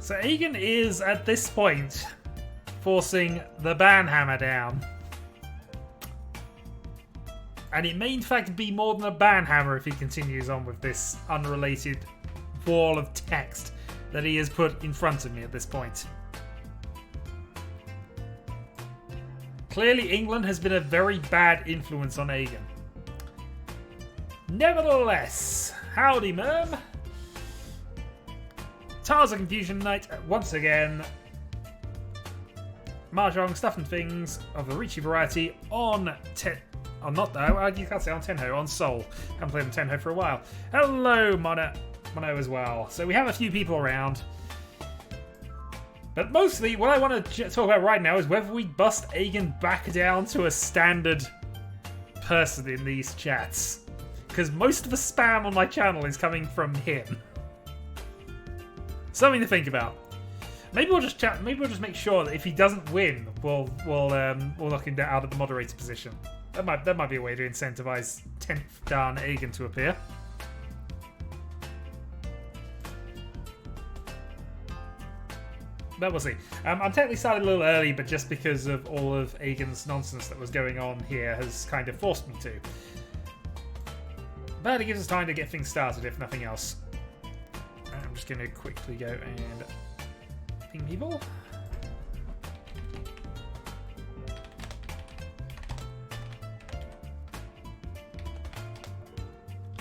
So Egan is, at this point, forcing the banhammer down. And it may in fact be more than a banhammer if he continues on with this unrelated wall of text that he has put in front of me at this point. Clearly England has been a very bad influence on Egan. Nevertheless, howdy Merm. Tiles of Confusion Night once again. Mahjong, Stuff and Things of the Riichi variety on on you can't say on Tenho, on Soul. Haven't played on Tenho for a while. Hello, Mono as well. So we have a few people around. But mostly, what I want to talk about right now is whether we bust Egan back down to a standard person in these chats. Because most of the spam on my channel is coming from him. Something to think about. Maybe we'll just chat. Maybe we'll just make sure that if he doesn't win, we'll knock him out of the moderator position. That might be a way to incentivize 10th Dan Egan to appear. But we'll see. I'm technically started a little early, but just because of all of Egan's nonsense that was going on here has kind of forced me to. But it gives us time to get things started, if nothing else. I'm just going to quickly go and ping people.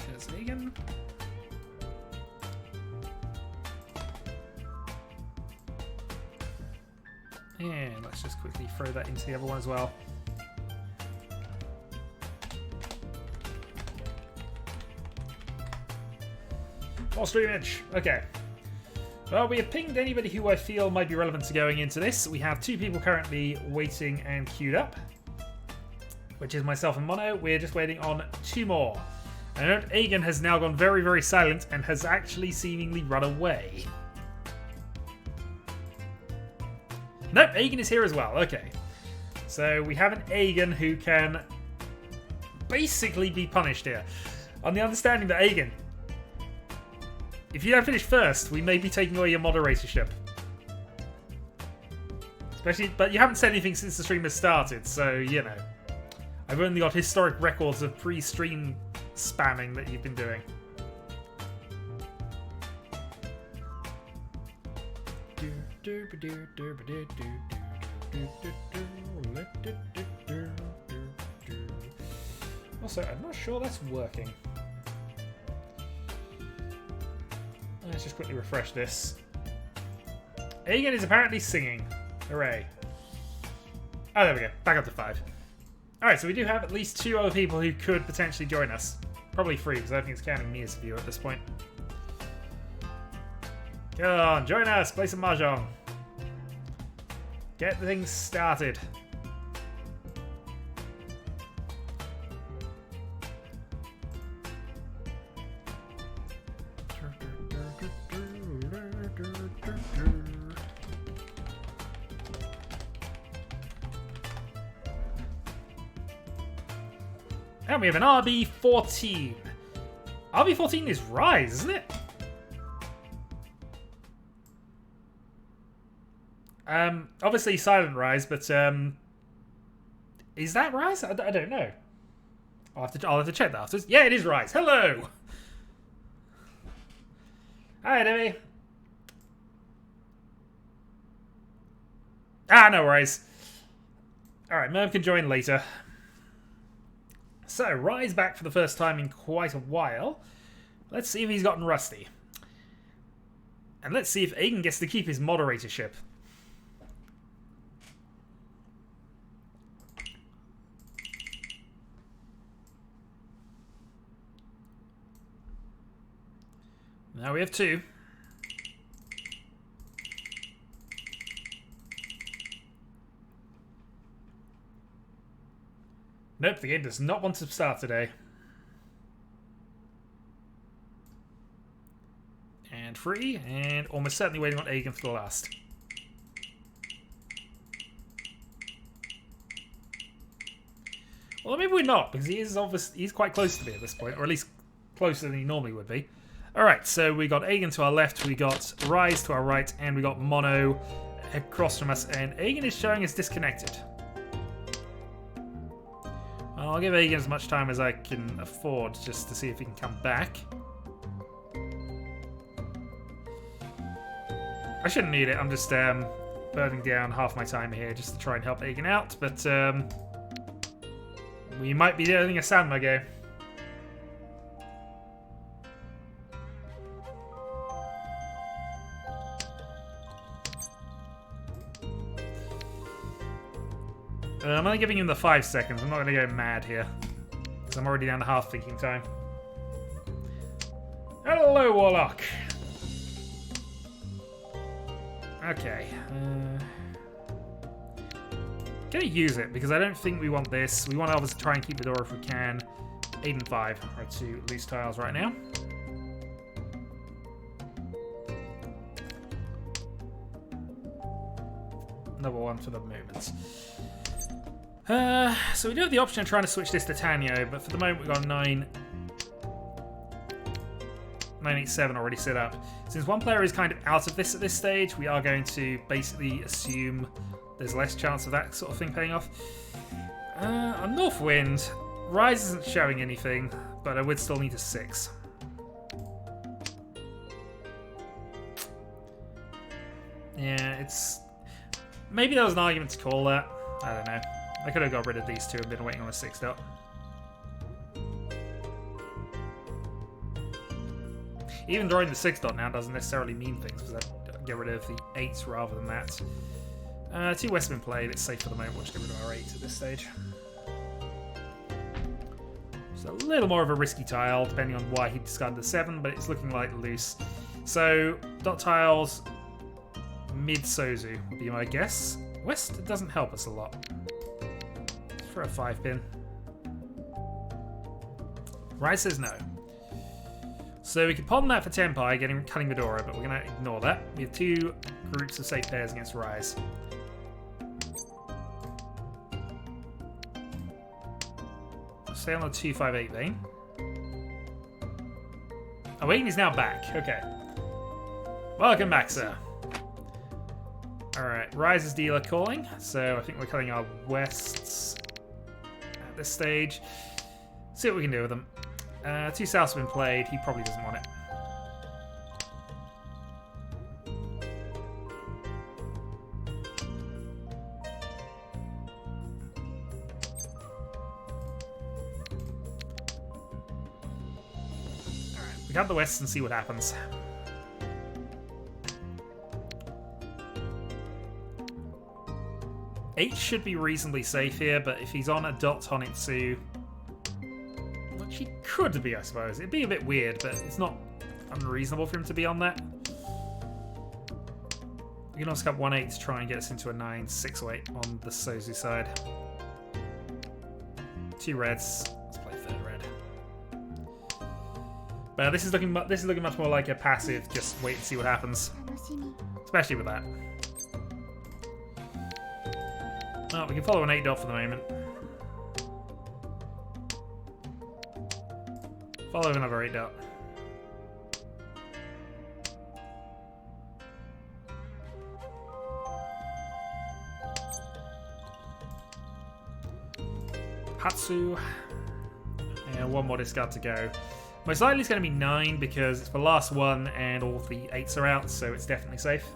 There's Egan. And let's just quickly throw that into the other one as well. More streamage. Okay. Well, we have pinged anybody who I feel might be relevant to going into this. We have 2 people currently waiting and queued up, which is myself and Mono. We're just waiting on 2 more. I note Egan has now gone very, very silent and has actually seemingly run away. Nope, Egan is here as well. Okay. So we have an Egan who can basically be punished here. On the understanding that Egan, if you don't finish first, we may be taking away your moderatorship. Especially, but you haven't said anything since the stream has started, so, you know. I've only got historic records of pre-stream spamming that you've been doing. Also, I'm not sure that's working. Let's just quickly refresh this. Egan is apparently singing. Hooray. Oh, there we go. Back up to 5. Alright, so we do have at least 2 other people who could potentially join us. Probably 3, because I don't think it's counting me as a viewer at this point. Come on, join us. Play some Mahjong. Get things started. And we have an RB14. RB14 is Rise, isn't it? Obviously Silent Rise, but is that Rise? I don't know. I'll have to check that afterwards. Yeah, it is Rise. Hello. Hi, Debbie. No worries. Alright, Merv can join later. So, Rise back for the first time in quite a while. Let's see if he's gotten rusty. And let's see if Egan gets to keep his moderatorship. Now we have 2. Nope, the game does not want to start today. And 3, and almost certainly waiting on Egan for the last. Well, maybe we're not, because he's quite close to me at this point, or at least closer than he normally would be. Alright, so we got Aegon to our left, we got Rise to our right, and we got Mono across from us, and Aegon is showing us disconnected. Well, I'll give Aegon as much time as I can afford just to see if he can come back. I shouldn't need it, I'm just burning down half my time here just to try and help Aegon out, but we might be doing a Sanma go. I'm only giving him the 5 seconds. I'm not going to go mad here. Because I'm already down to half thinking time. Hello, Warlock! Okay. Gonna use it, because I don't think we want this. We want to obviously try and keep the door if we can. 8 and 5 are 2 loose tiles right now. Another one for the movements. So we do have the option of trying to switch this to Tanyo, but for the moment we've got 987 already set up. Since one player is kind of out of this at this stage, we are going to basically assume there's less chance of that sort of thing paying off. On Northwind, Rise isn't showing anything, but I would still need a 6. Yeah, it's... Maybe there was an argument to call that. I don't know. I could have got rid of these two and been waiting on a 6 dot. Even drawing the 6 dot now doesn't necessarily mean things, because I get rid of the 8s rather than that. 2 West have been played, it's safe for the moment, we'll just get rid of our 8 at this stage. It's a little more of a risky tile, depending on why he discarded the 7, but it's looking like loose. So, dot tiles, mid Sozu would be my guess. West doesn't help us a lot. For a 5 pin. Rise says no. So we could pawn that for Tenpai, cutting Medora, but we're going to ignore that. We have 2 groups of safe pairs against Rise. Stay on the 258 vein. Oh, Aegon is now back. Okay. Welcome back, sir. Alright, Rise's dealer calling. So I think we're cutting our Wests at this stage. See what we can do with them. 2 Souths have been played. He probably doesn't want it. Alright, we cut the Wests and see what happens. Eight should be reasonably safe here, but if he's on a dot Honitsu, which he could be, I suppose. It'd be a bit weird, but it's not unreasonable for him to be on that. We can also cut 1-8 to try and get us into a 9-6 or 8 on the Sozu side. 2 reds. Let's play 3rd red. But this is looking much more like a passive. Just wait and see what happens, especially with that. Oh, we can follow an 8 dot for the moment. Follow another 8 dot. Hatsu. And 1 more discard to go. Most likely it's going to be 9 because it's the last one and all the 8s are out, so it's definitely safe.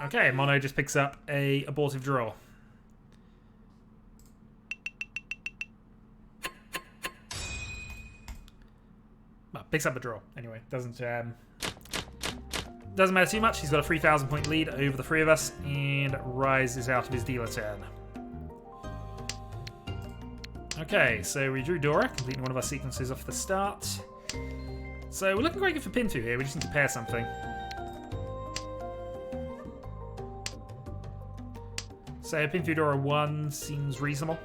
Okay, Mono just picks up a abortive draw. Well, picks up a draw anyway. Doesn't matter too much. He's got a 3,000 point lead over the 3 of us, and Rise is out of his dealer turn. Okay, so we drew Dora, completing one of our sequences off the start. So we're looking quite good for pin 2 here. We just need to pair something. So pin through Dora 1 seems reasonable.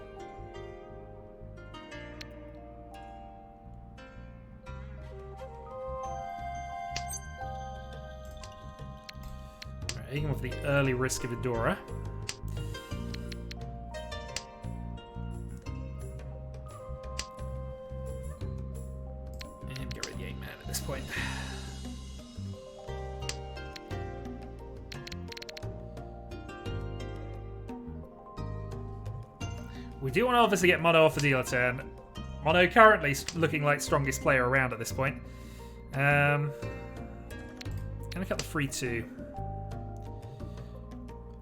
Alright, even with the early risk of Adora. And get rid of the 8-man at this point. We do want to obviously get Mono off the dealer turn. Mono currently looking like strongest player around at this point. Gonna cut the 3-2.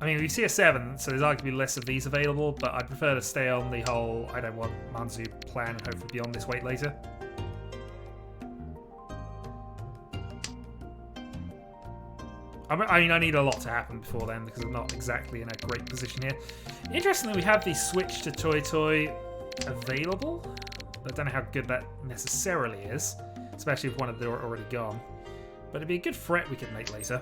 I mean, we see a 7, so there's arguably less of these available, but I'd prefer to stay on the whole I don't want Manzu plan and hopefully be on this weight later. I mean, I need a lot to happen before then because I'm not exactly in a great position here. Interestingly, we have the switch to Toy Toy available. I don't know how good that necessarily is, especially if one of them are already gone. But it'd be a good threat we could make later.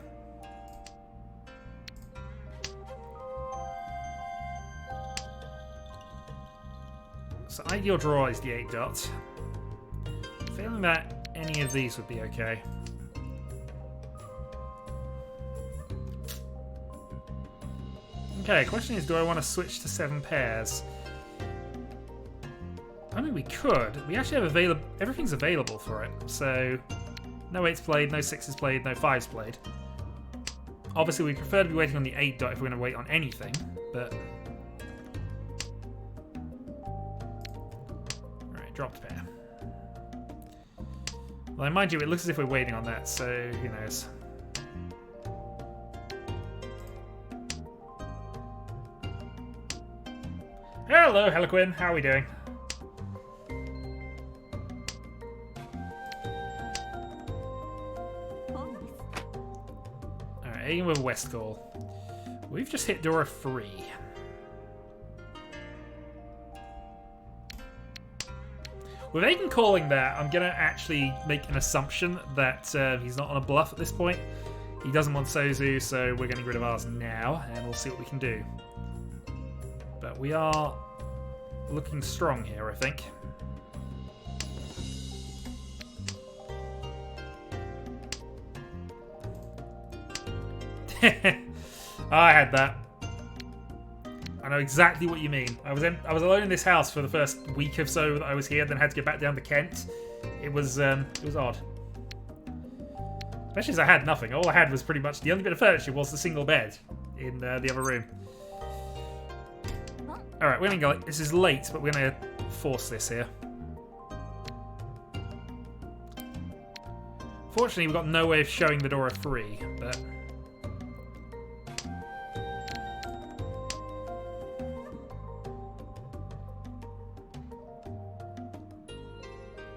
So ideal draw is the 8 dot. Feeling that any of these would be okay. Okay, question is, do I want to switch to 7 pairs? I mean, we could. We actually have everything's available for it. So, no 8s played, no 6s played, no 5s played. Obviously, we prefer to be waiting on the 8 dot if we're going to wait on anything, but... Alright, dropped pair. Well, mind you, it looks as if we're waiting on that, so who knows. Hello, Heliquin. How are we doing? Alright, aim with West Call. We've just hit Dora 3. With Aiden calling that, I'm going to actually make an assumption that he's not on a bluff at this point. He doesn't want Sozu, so we're getting rid of ours now, and we'll see what we can do. But we are looking strong here, I think. I had that. I know exactly what you mean. I was alone in this house for the first week or so that I was here, then had to get back down to Kent. It was odd. Especially as I had nothing. All I had was pretty much the only bit of furniture was the single bed in the other room. Alright, we're gonna go. This is late, but we're gonna force this here. Fortunately, we've got no way of showing the Dora 3, but...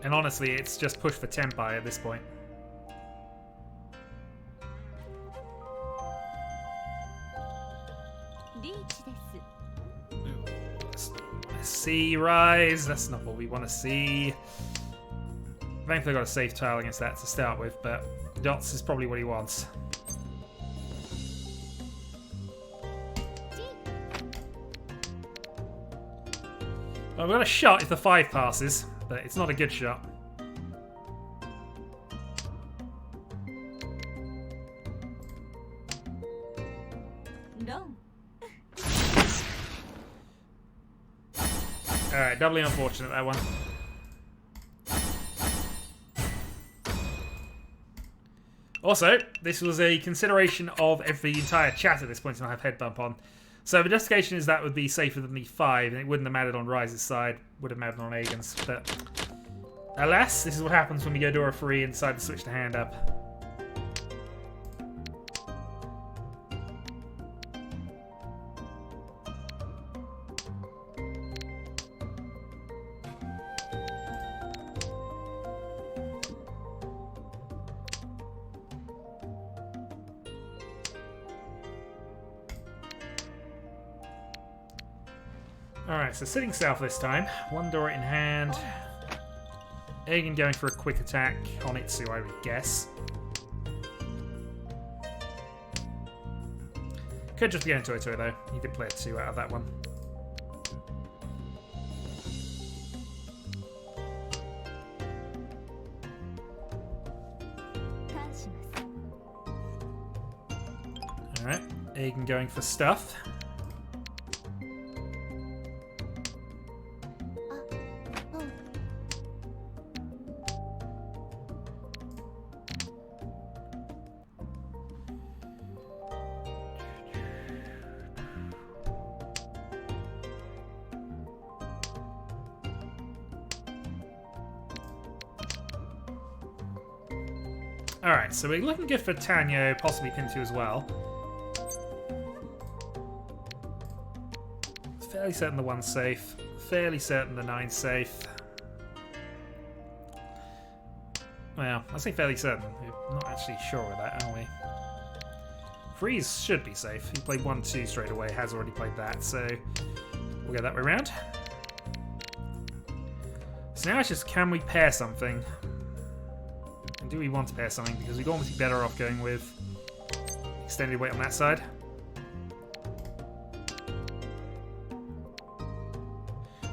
And honestly, it's just push for Tenpai at this point. See, rise. That's not what we want to see. Thankfully, I got a safe tile against that to start with, but dots is probably what he wants. Well, we got a shot if the 5 passes, but it's not a good shot. No. Alright, doubly unfortunate, that one. Also, this was a consideration of the entire chat at this point, and I have head bump on. So the justification is that would be safer than the 5, and it wouldn't have mattered on Rise's side, would have mattered on Aegon's. But alas, this is what happens when we go Dora 3 and decide to switch the hand up. Alright, so sitting south this time. 1 Dora in hand. Aegon going for a quick attack on Itsu, I would guess. Could just be going to Ito though. He did play a 2 out of that one. Alright, Aegon going for stuff. Alright, so we're looking good for Tanyo, possibly Pintu as well. Fairly certain the 1's safe. Fairly certain the 9's safe. Well, I say fairly certain. We're not actually sure of that, are we? Freeze should be safe. He played 1-2 straight away, has already played that, so we'll go that way around. So now it's just, can we pair something? And do we want to pair something? Because we'd almost be better off going with extended weight on that side.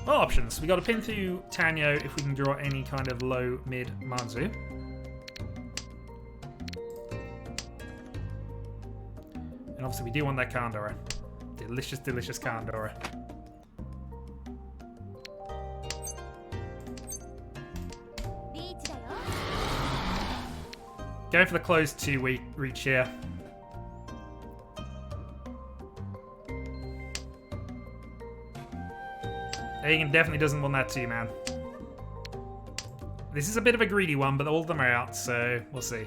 Well, options. We got a pin through Tanyo if we can draw any kind of low mid Manzu. And obviously we do want that Kandora. Delicious, delicious Kandora. Going for the closed 2 reach here. Aegon definitely doesn't want that 2-man. This is a bit of a greedy one, but all of them are out, so we'll see.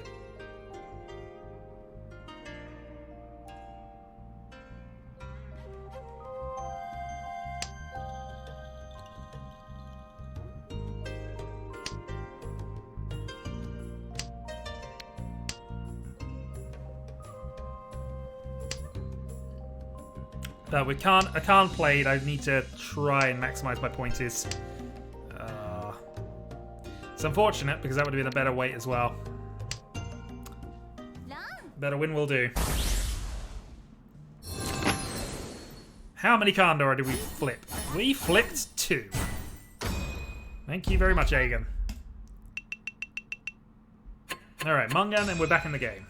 I can't play it. I need to try and maximize my pointers. It's unfortunate because that would have been a better weight as well. Better win will do. How many Kandora did we flip? We flipped 2. Thank you very much, Aegon. Alright, Mungan, and we're back in the game.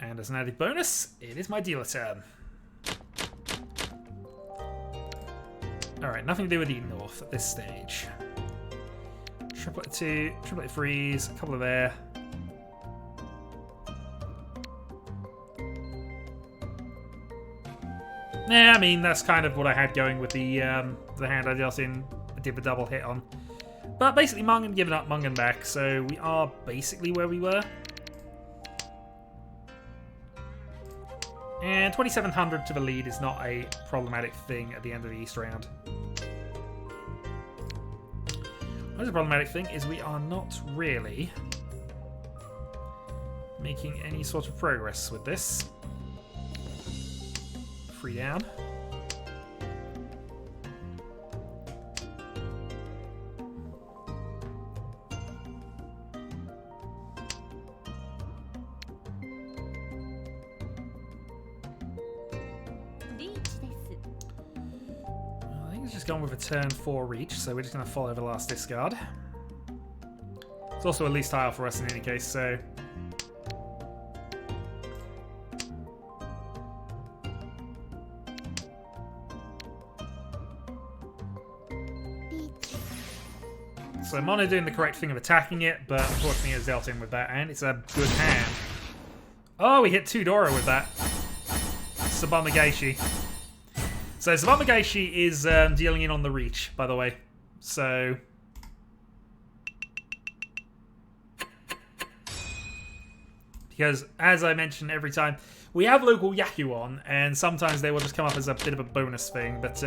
And as an added bonus, it is my dealer turn. Alright, nothing to do with the North at this stage. Triplet 2, triplet freeze, a couple of there. Yeah, I mean, that's kind of what I had going with the hand I just did the double hit on. But basically, Mungan giving up, Mungan back, so we are basically where we were. And 2700 to the lead is not a problematic thing at the end of the East round. What is a problematic thing is we are not really making any sort of progress with this. 3 down. Gone with a turn 4 reach, so we're just going to follow the last discard. It's also a least tile for us in any case, so... So Mono doing the correct thing of attacking it, but unfortunately has dealt in with that, and it's a good hand. Oh, we hit 2 Dora with that. Sabama Geishi. So Sabama Geishi is dealing in on the reach, by the way. So... Because, as I mention every time, we have local Yaku on, and sometimes they will just come up as a bit of a bonus thing. But,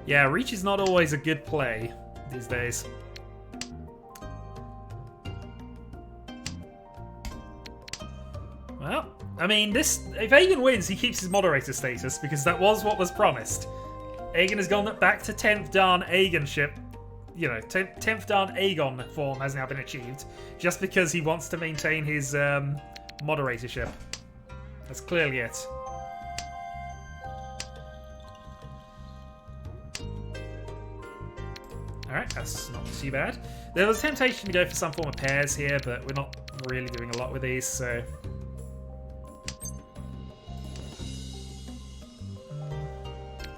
yeah, reach is not always a good play these days. Well... I mean, if Aegon wins, he keeps his moderator status, because that was what was promised. Aegon has gone back to 10th Dan Aegonship. You know, 10th Dan Aegon form has now been achieved, just because he wants to maintain his moderatorship. That's clearly it. Alright, that's not too bad. There was a temptation to go for some form of pairs here, but we're not really doing a lot with these, so...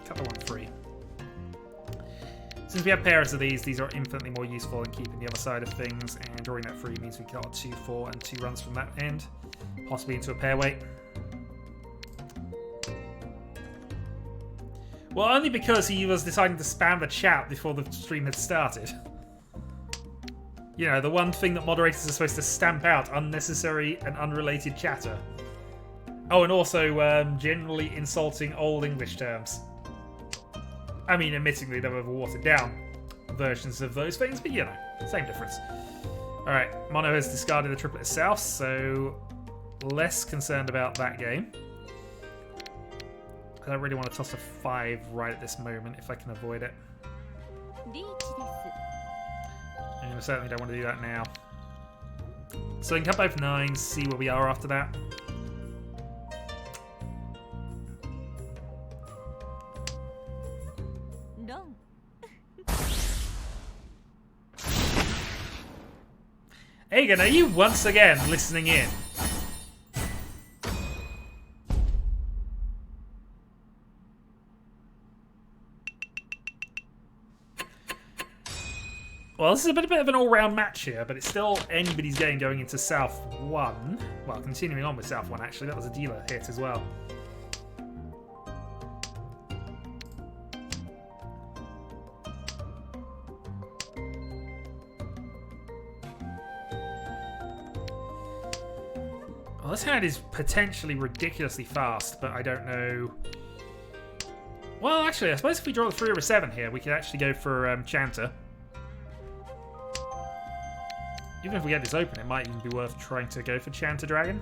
cut the one free. Since we have pairs of these are infinitely more useful in keeping the other side of things, and drawing that free means we got 2, 4, and 2 runs from that end, possibly into a pair weight. Well, only because he was deciding to spam the chat before the stream had started. You know, the one thing that moderators are supposed to stamp out, unnecessary and unrelated chatter. Oh, and also generally insulting old English terms. I mean, admittingly, they were watered down versions of those things, but you know, same difference. Alright, Mono has discarded the triplet south, so less concerned about that game. I don't really want to toss a 5 right at this moment if I can avoid it. And I certainly don't want to do that now. So we can cut both 9s, see where we are after that. No. Aegon, are you once again listening in? Well, this is a bit of an all-round match here, but it's still anybody's game going into South 1. Well, continuing on with South 1, actually. That was a dealer hit as well. Well, this hand is potentially ridiculously fast, but I don't know... Well, actually, I suppose if we draw the 3 over 7 here, we could actually go for Chanter. Even if we get this open, it might even be worth trying to go for Chanter Dragon.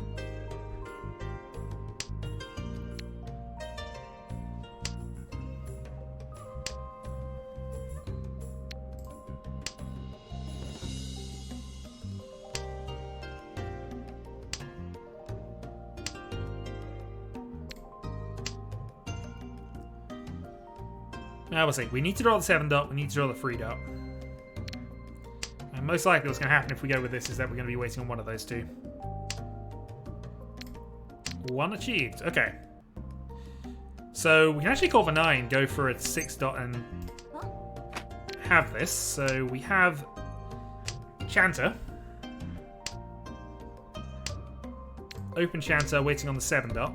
I will say, we need to draw the 7 dot, we need to draw the 3 dot. And most likely what's going to happen if we go with this is that we're going to be waiting on one of those two. 1 achieved. Okay. So we can actually call for 9, go for a 6 dot and have this. So we have Chanter. Open Chanter, waiting on the 7 dot.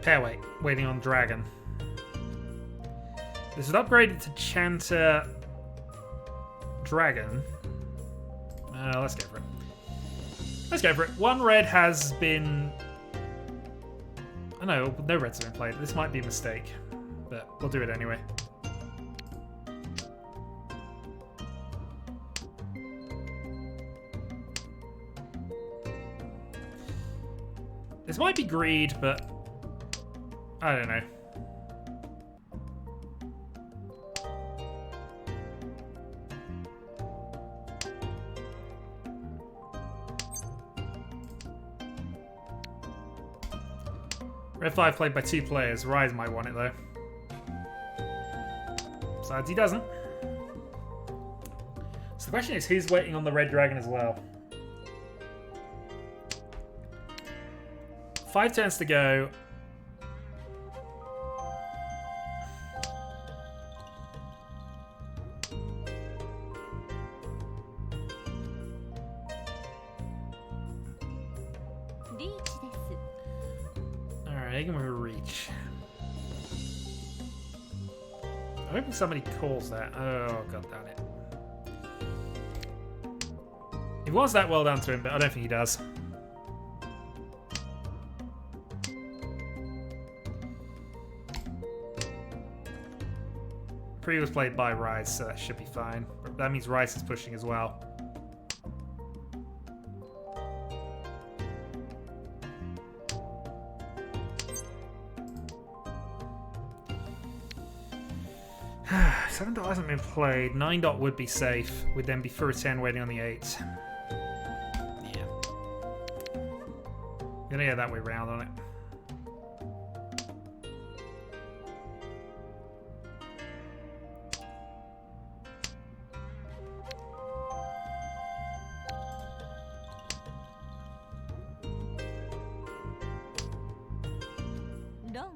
Pairweight, waiting on Dragon. This is upgraded to Chanter Dragon. Let's go for it. Let's go for it. 1 red has been... Oh no, no reds have been played. This might be a mistake, but we'll do it anyway. This might be greed, but... I don't know. Red 5 played by 2 players. Rise might want it though. Besides, he doesn't. So the question is, who's waiting on the red dragon as well? 5 turns to go. Riichi. I'm hoping somebody calls that. Oh, god damn it. It was that well done to him, but I don't think he does. Pre was played by Rise, so that should be fine. But that means Rise is pushing as well. 7 dot hasn't been played. 9 dot would be safe. Would then be through a 10 waiting on the 8. Yeah. Gonna go that way round on it. No.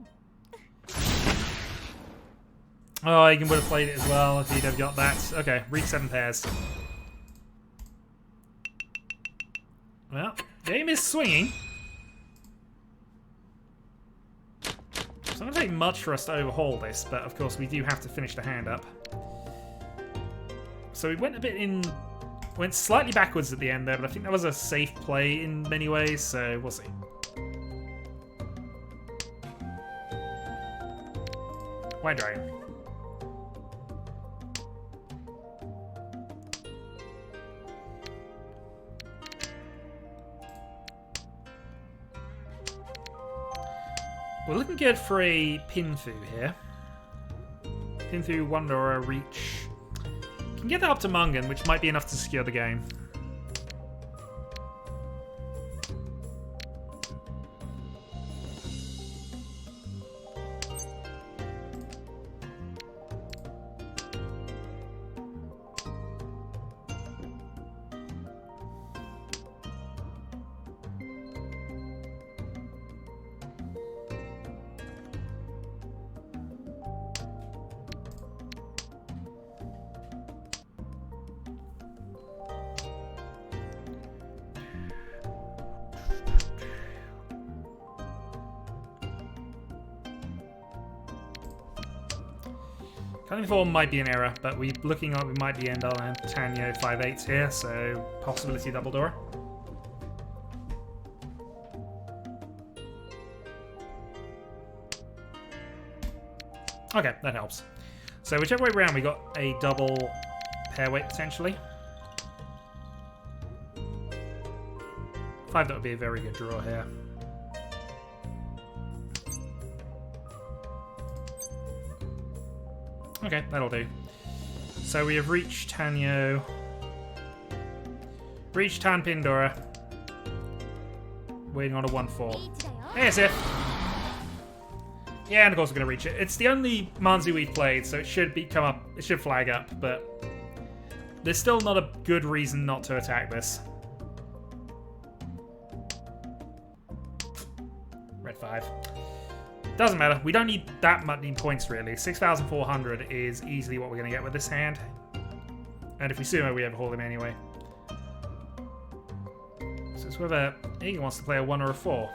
Oh, you would have played it as well if he'd have got that. Okay, reach 7 pairs. Well, game is swinging. It's not going to take much for us to overhaul this, but of course we do have to finish the hand up. So we went went slightly backwards at the end there, but I think that was a safe play in many ways, so we'll see. White Dragon. We're looking good for a Pinfu here. Pinfu, Wonder, Reach. Can get that up to Mungan, which might be enough to secure the game. Cutting form might be an error, but we're looking like we might be end on a Tanyo 5/8 here, so possibility double door. Okay, that helps. So whichever way around, we got a double pair weight potentially. 5 that would be a very good draw here. Okay, that'll do. So we have reached Tanyo. Reached Tan Pindora. Waiting on a 1-4. There's it. Yeah, and of course we're going to reach it. It's the only Manzi we've played, so it should come up. It should flag up, but there's still not a good reason not to attack this. Red 5. Doesn't matter. We don't need that many points, really. 6,400 is easily what we're going to get with this hand. And if we sumo, we overhaul him anyway. So it's whether he wants to play a 1 or a 4.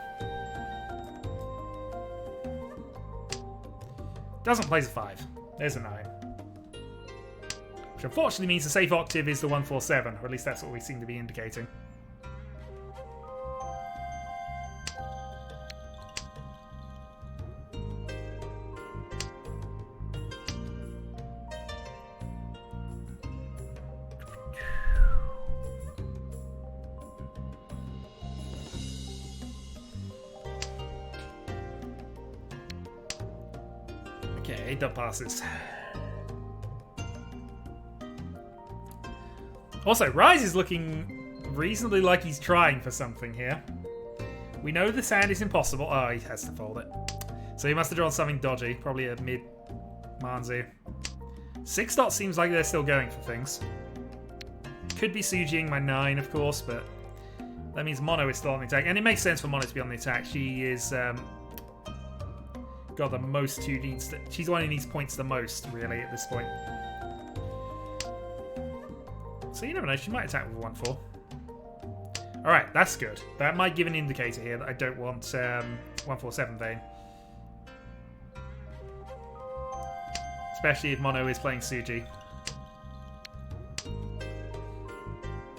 Doesn't play a 5. There's a 9. Which unfortunately means the safe octave is the 147, or at least that's what we seem to be indicating. Okay, 8 dot passes. Also, Rise is looking reasonably like he's trying for something here. We know this hand is impossible. Oh, he has to fold it. So he must have drawn something dodgy. Probably a mid Manzu. 6 dot seems like they're still going for things. Could be Sujiing my 9, of course, but that means Mono is still on the attack. And it makes sense for Mono to be on the attack. She is... got the most who needs to, she's the one who needs points the most, really, at this point. So you never know, she might attack with 1-4. Alright, that's good. That might give an indicator here that I don't want 147 Vane. Especially if Mono is playing Suji.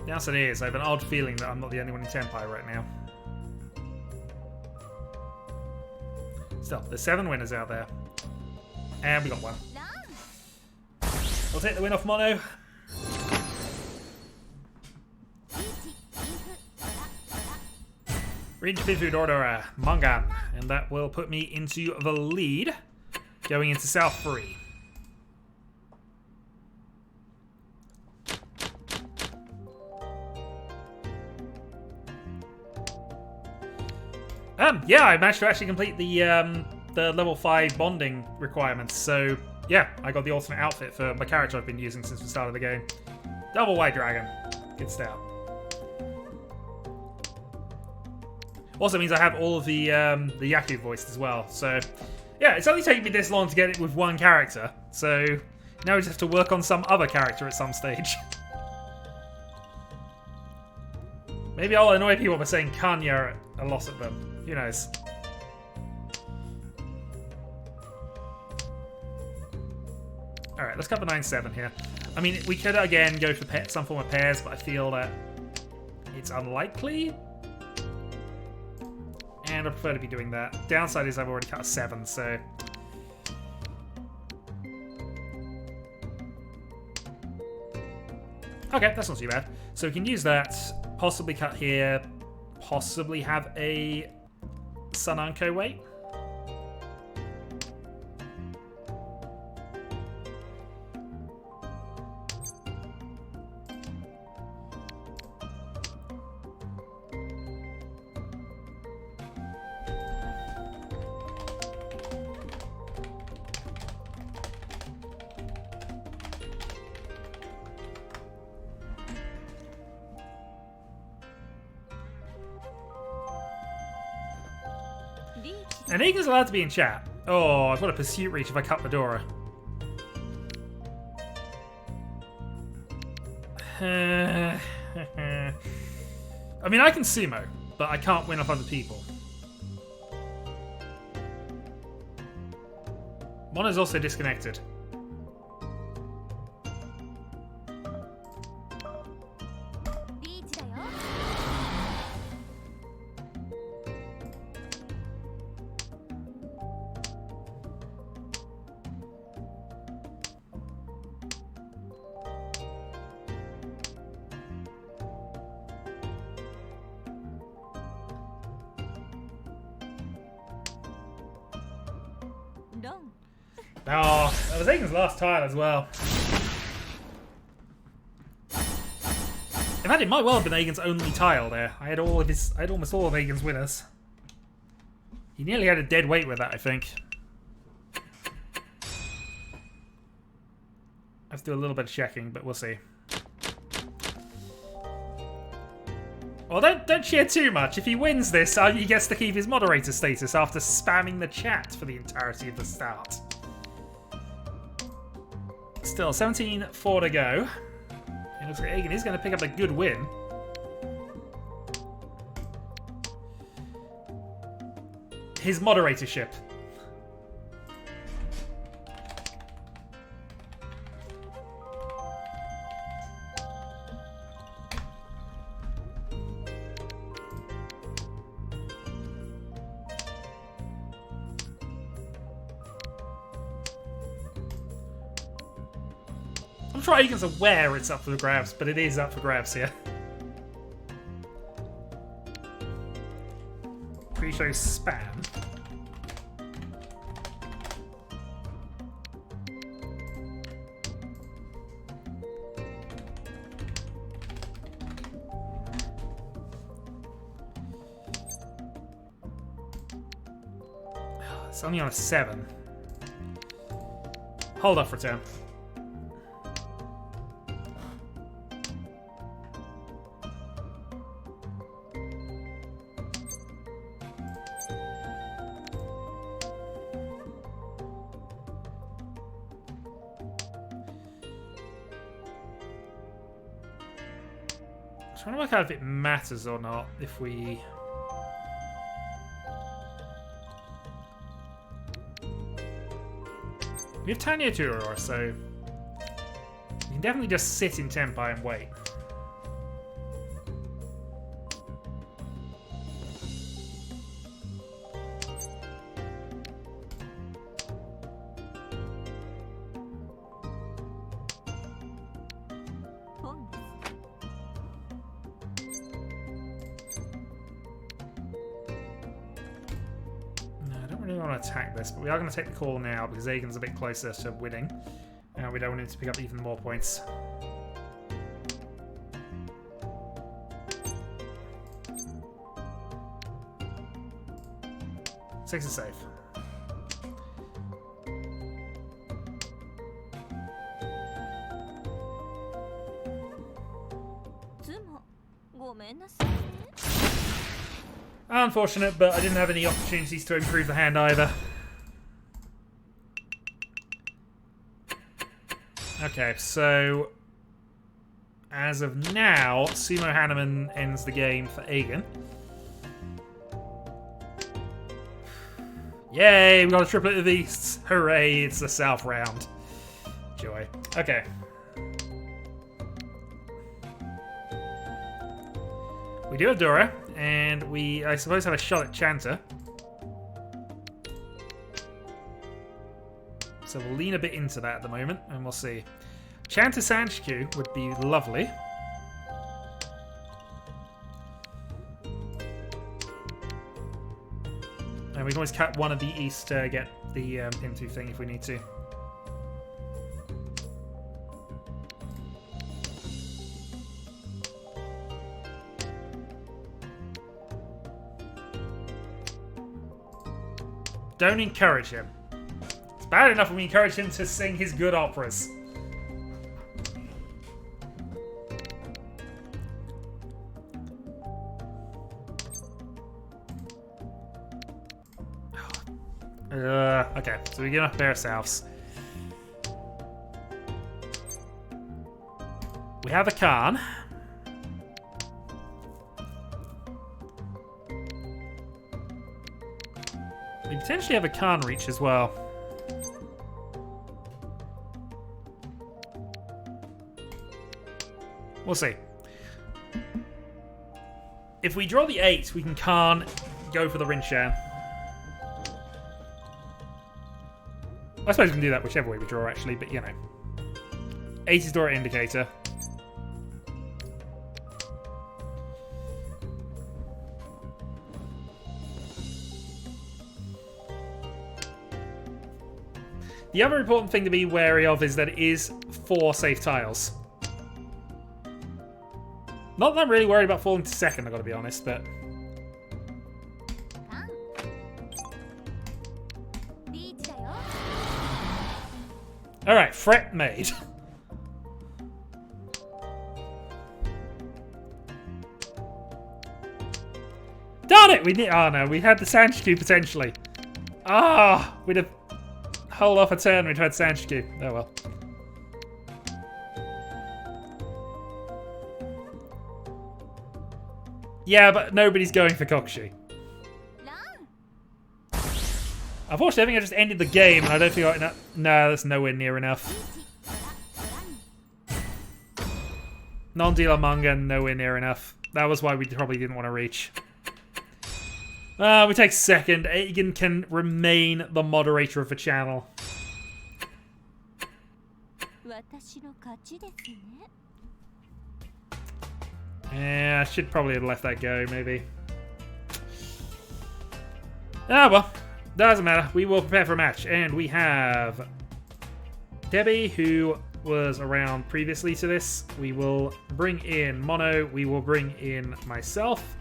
The answer is, I have an odd feeling that I'm not the only one in Tenpai right now. Still, there's 7 winners out there. And we got 1. We'll take the win off Mono. Riichi, Pinfu, Dordora, Mungan. And that will put me into the lead. Going into South 3. Yeah, I managed to actually complete the level 5 bonding requirements. So yeah, I got the alternate outfit for my character I've been using since the start of the game. Double white dragon. Good start. Also means I have all of the Yaku voiced as well. So yeah, it's only taken me this long to get it with one character. So now we just have to work on some other character at some stage. Maybe I'll annoy people by saying Kanya a lot at them. Who knows? Alright, let's cover 9-7 here. I mean, we could again go for some form of pairs, but I feel that it's unlikely. And I prefer to be doing that. Downside is I've already cut a 7, so... Okay, that's not too bad. So we can use that, possibly cut here, possibly have a Sunanko weight. And Egan's allowed to be in chat. Oh, I've got a pursuit reach if I cut Fedora. I mean, I can sumo, but I can't win off other people. Mono's also disconnected. Oh, that was Egan's last tile as well. In fact, it might well have been Egan's only tile there. I had almost all of Egan's winners. He nearly had a dead weight with that, I think. I have to do a little bit of checking, but we'll see. Well, don't cheer too much. If he wins this, he gets to keep his moderator status after spamming the chat for the entirety of the start. Still, 17-4 to go. It looks like Egan is going to pick up a good win. His moderatorship. I'm sure Egan's aware it's up for the grabs, but it is up for grabs here. Pre-show spam. It's only on a 7. Hold off return. I'm trying to work out if it matters or not if we... We have Tanya Turor, so you can definitely just sit in Tempai and wait. Attack this, but we are going to take the call now because Egan's a bit closer to winning and we don't want him to pick up even more points. 6 is safe. Unfortunate, but I didn't have any opportunities to improve the hand either. Okay, so as of now, Sumo Hanneman ends the game for Aegon. Yay, we got a triplet of Easts. Hooray, it's the South round. Joy. Okay. We do have Dora, and we, I suppose, have a shot at Chanta. So we'll lean a bit into that at the moment, and we'll see. Chanta Sanshku would be lovely. And we can always cut one of the East to get the into thing if we need to. Don't encourage him. It's bad enough when we encourage him to sing his good operas. Okay, so we get off there ourselves. We have a Khan. We potentially have a Khan reach as well. We'll see. If we draw the 8, we can Khan go for the Rinshan. I suppose we can do that whichever way we draw, actually, but you know. 8 is Dora Indicator. The other important thing to be wary of is that it is 4 safe tiles. Not that I'm really worried about falling to second, I've got to be honest, but... Alright, Fret made. Darn it! We need. Oh no, we had the Sanshku potentially. Ah, we'd have held off a turn. We'd had Sanshku. Oh well. Yeah, but nobody's going for Kokshi. Unfortunately, I think I just ended the game, and I don't think I... No, that's nowhere near enough. Non-dealer manga, nowhere near enough. That was why we probably didn't want to reach. We take second. Aegon can remain the moderator of the channel. Yeah, I should probably have let that go, maybe. Ah, well. Doesn't matter. We will prepare for a match. And we have Debbie, who was around previously to this. We will bring in Mono. We will bring in myself.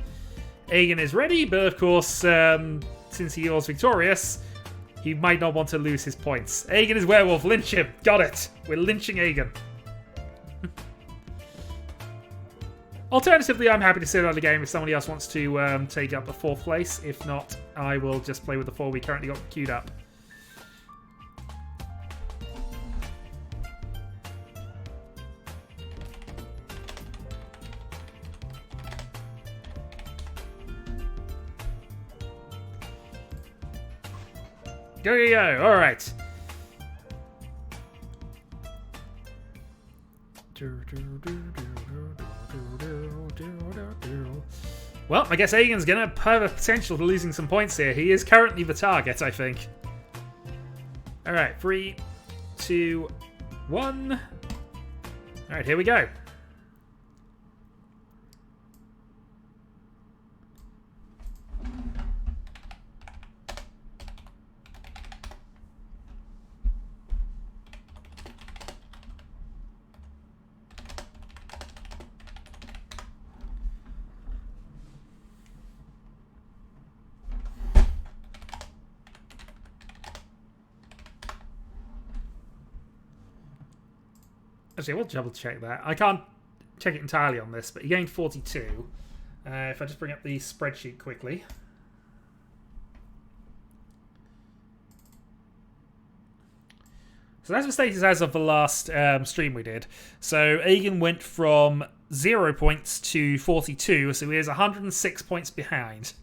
Aegon is ready, but of course, since he was victorious, he might not want to lose his points. Aegon is werewolf. Lynch him. Got it. We're lynching Aegon. Alternatively, I'm happy to sit out the game if somebody else wants to take up the 4th place. If not, I will just play with the 4 we currently got queued up. Go, go, go. All right. Well, I guess Aegon's going to have a potential for losing some points here. He is currently the target, I think. Alright, 3, 2, 1. Alright, here we go. Actually, we'll double check that. I can't check it entirely on this, but he gained 42. If I just bring up the spreadsheet quickly. So that's the status as of the last stream we did. So Aegon went from 0 points to 42, so he is 106 points behind.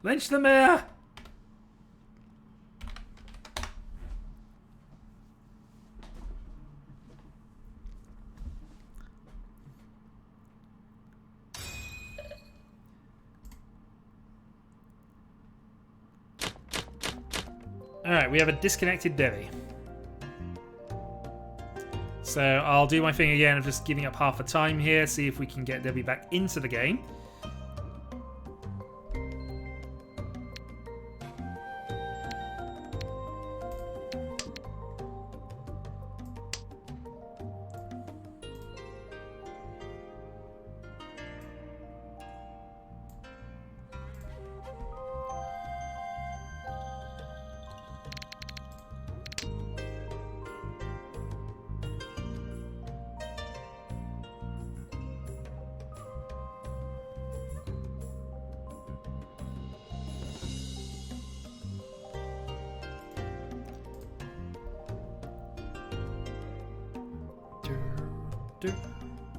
Lynch the mayor! Alright, we have a disconnected Debbie. So I'll do my thing again of just giving up half the time here, see if we can get Debbie back into the game.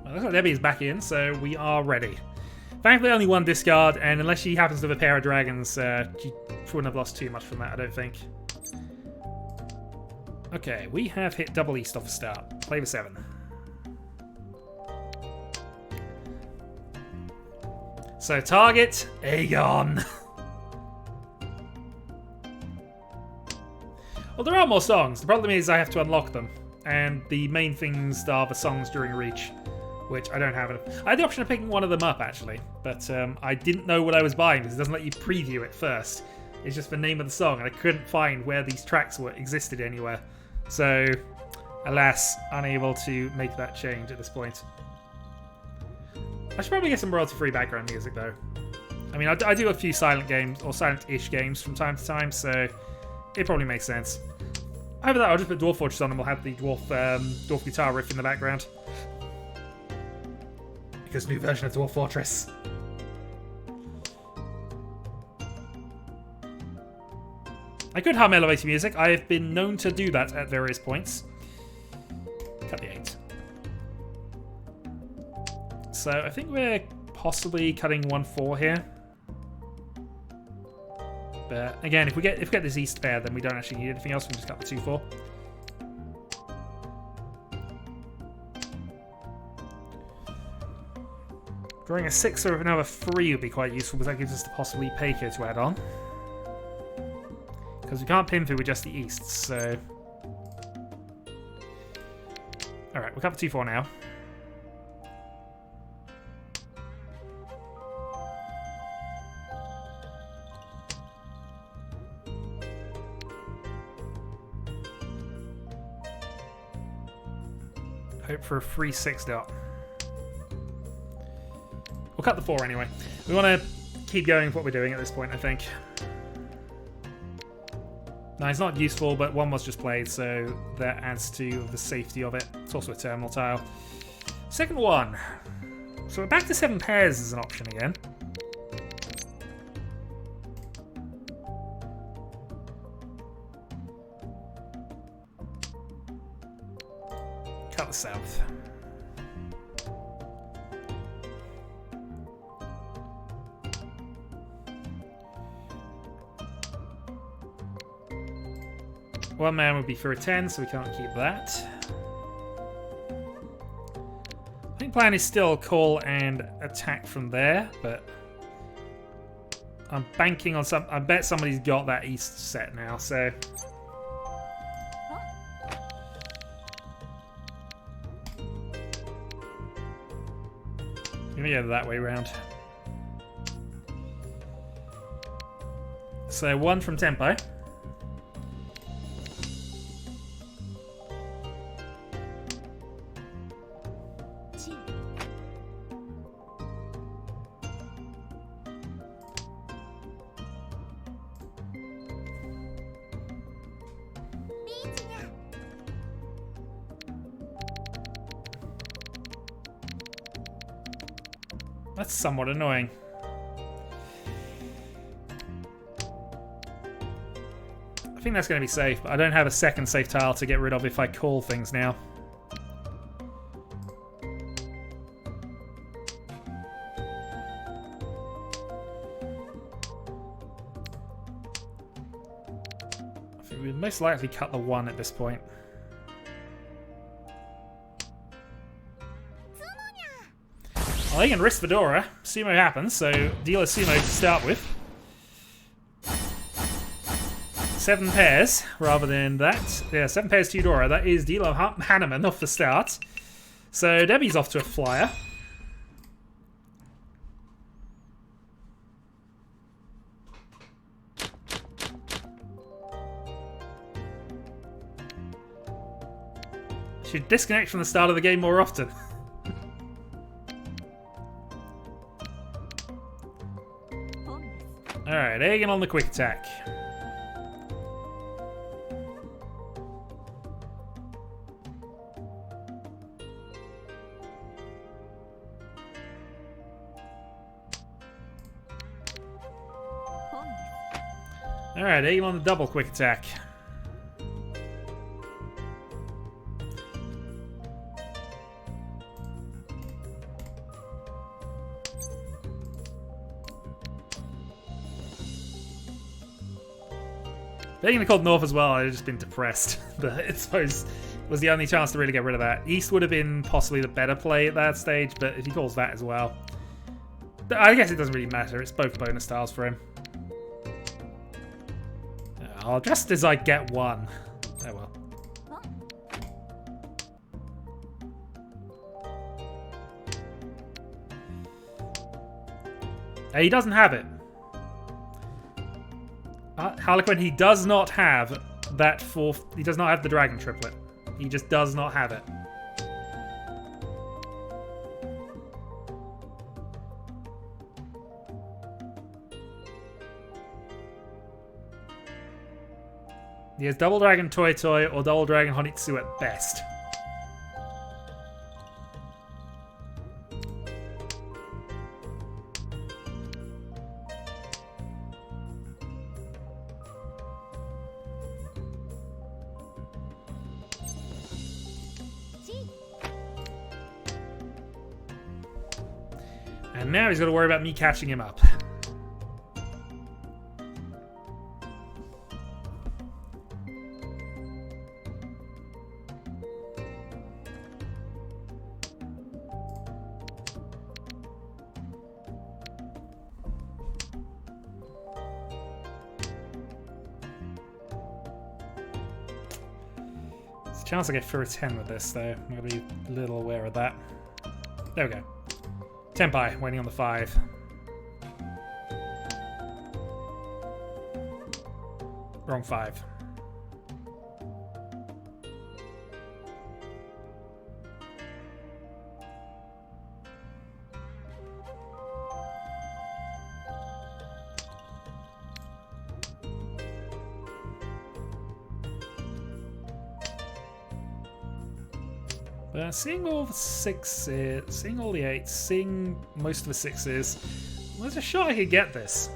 Well, looks like Debbie is back in, so we are ready. Thankfully, only one discard, and unless she happens to have a pair of dragons, she wouldn't have lost too much from that, I don't think. Okay, we have hit double east off the start. Play the 7. So target Aegon. Well, there are more songs. The problem is I have to unlock them. And the main things are the songs during Riichi, which I don't have. I had the option of picking one of them up, actually, but I didn't know what I was buying because it doesn't let you preview it first. It's just the name of the song, and I couldn't find where these tracks existed anywhere. So, alas, unable to make that change at this point. I should probably get some royalty-free background music, though. I mean, I do a few silent games, or silent-ish games from time to time, so it probably makes sense. Over that, I'll just put Dwarf Fortress on and we'll have the dwarf guitar riff in the background. Because new version of Dwarf Fortress. I could hum elevator music. I have been known to do that at various points. Cut the 8. So I think we're possibly cutting 1-4 here. But again, if we get this east pair, then we don't actually need anything else. We can just cut the 2-4. Drawing a 6 or another 3 would be quite useful because that gives us the possibly Peiko to add on. Because we can't pin through with just the east, so... Alright, we'll cut the 2-4 now. Hope for a free 6 dot. We'll cut the 4 anyway. We want to keep going with what we're doing at this point, I think. No, it's not useful, but 1 was just played, so that adds to the safety of it. It's also a terminal tile. Second one. So we're back to 7 pairs as an option again. Cut the south. One man would be for a 10, so we can't keep that. I think plan is still call and attack from there, but I'm banking on some. I bet somebody's got that east set now, so. Gonna go that way round. So 1 from tempo. That's somewhat annoying. I think that's going to be safe, but I don't have a second safe tile to get rid of if I call things now. I think we'd most likely cut the 1 at this point. Well, they can risk Fedora. Sumo happens, so deal a Sumo to start with. 7 pairs rather than that. Yeah, 7 pairs to Eudora. That is Dealer Hanneman off the start. So Debbie's off to a flyer. Should disconnect from the start of the game more often. Alright, Aegon on the quick attack. Alright, Aegon on the double quick attack. Taking the cold north as well, I'd just been depressed. But I suppose was the only chance to really get rid of that. East would have been possibly the better play at that stage, but if he calls that as well, I guess it doesn't really matter. It's both bonus styles for him. Oh, just as I get 1. Oh well. He doesn't have it. Harlequin, he does not have that 4th. He does not have the dragon triplet. He just does not have it. He has double dragon Toy Toy or double dragon Honitsu at best. And now he's got to worry about me catching him up. There's a chance I get through a 10 with this, though. I'm going to be a little aware of that. There we go. Tenpai, waiting on the 5. Wrong 5. Seeing all the 6s, seeing all the 8s, seeing most of the 6s, there's a shot I could get this.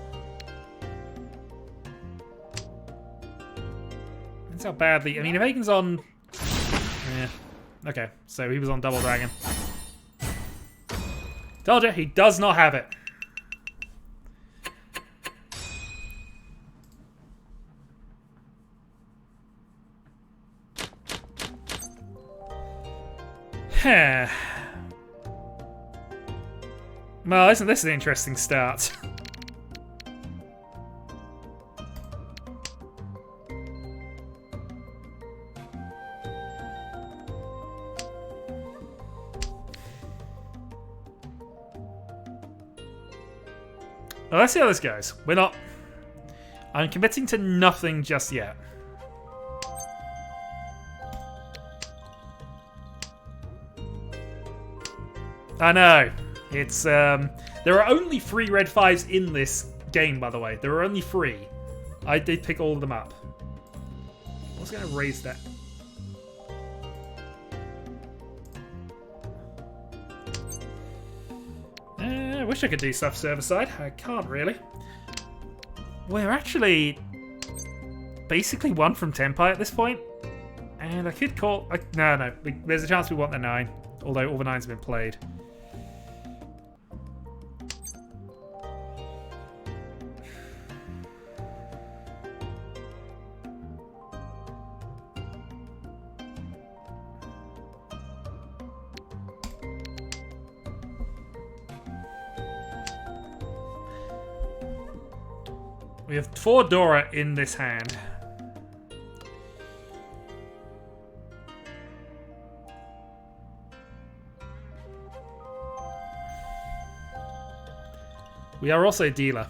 That's how badly. I mean, if Aiken's on. Yeah. Okay, so he was on Double Dragon. Told you, he does not have it. Well, isn't this an interesting start? Well, let's see how this goes. We're not... I'm committing to nothing just yet. I know. It's, there are only 3 red 5s in this game, by the way. There are only 3. I did pick all of them up. What's going to raise that? I wish I could do stuff server side. I can't really. We're actually basically 1 from Tenpai at this point. And I could call... no. There's a chance we want the 9. Although all the 9s have been played. We have 4 Dora in this hand. We are also dealer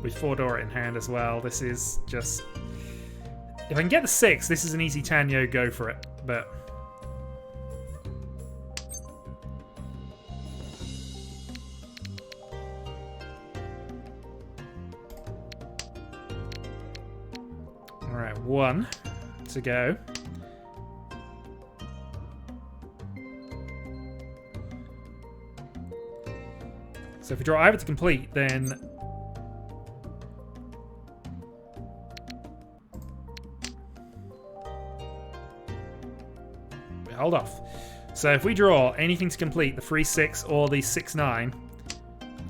with 4 Dora in hand as well. This is just... If I can get the 6, this is an easy Tanyo, go for it. But... Alright, 1 to go. So if we draw either to complete, then... Wait, hold off. So if we draw anything to complete, the 3-6 or the 6-9,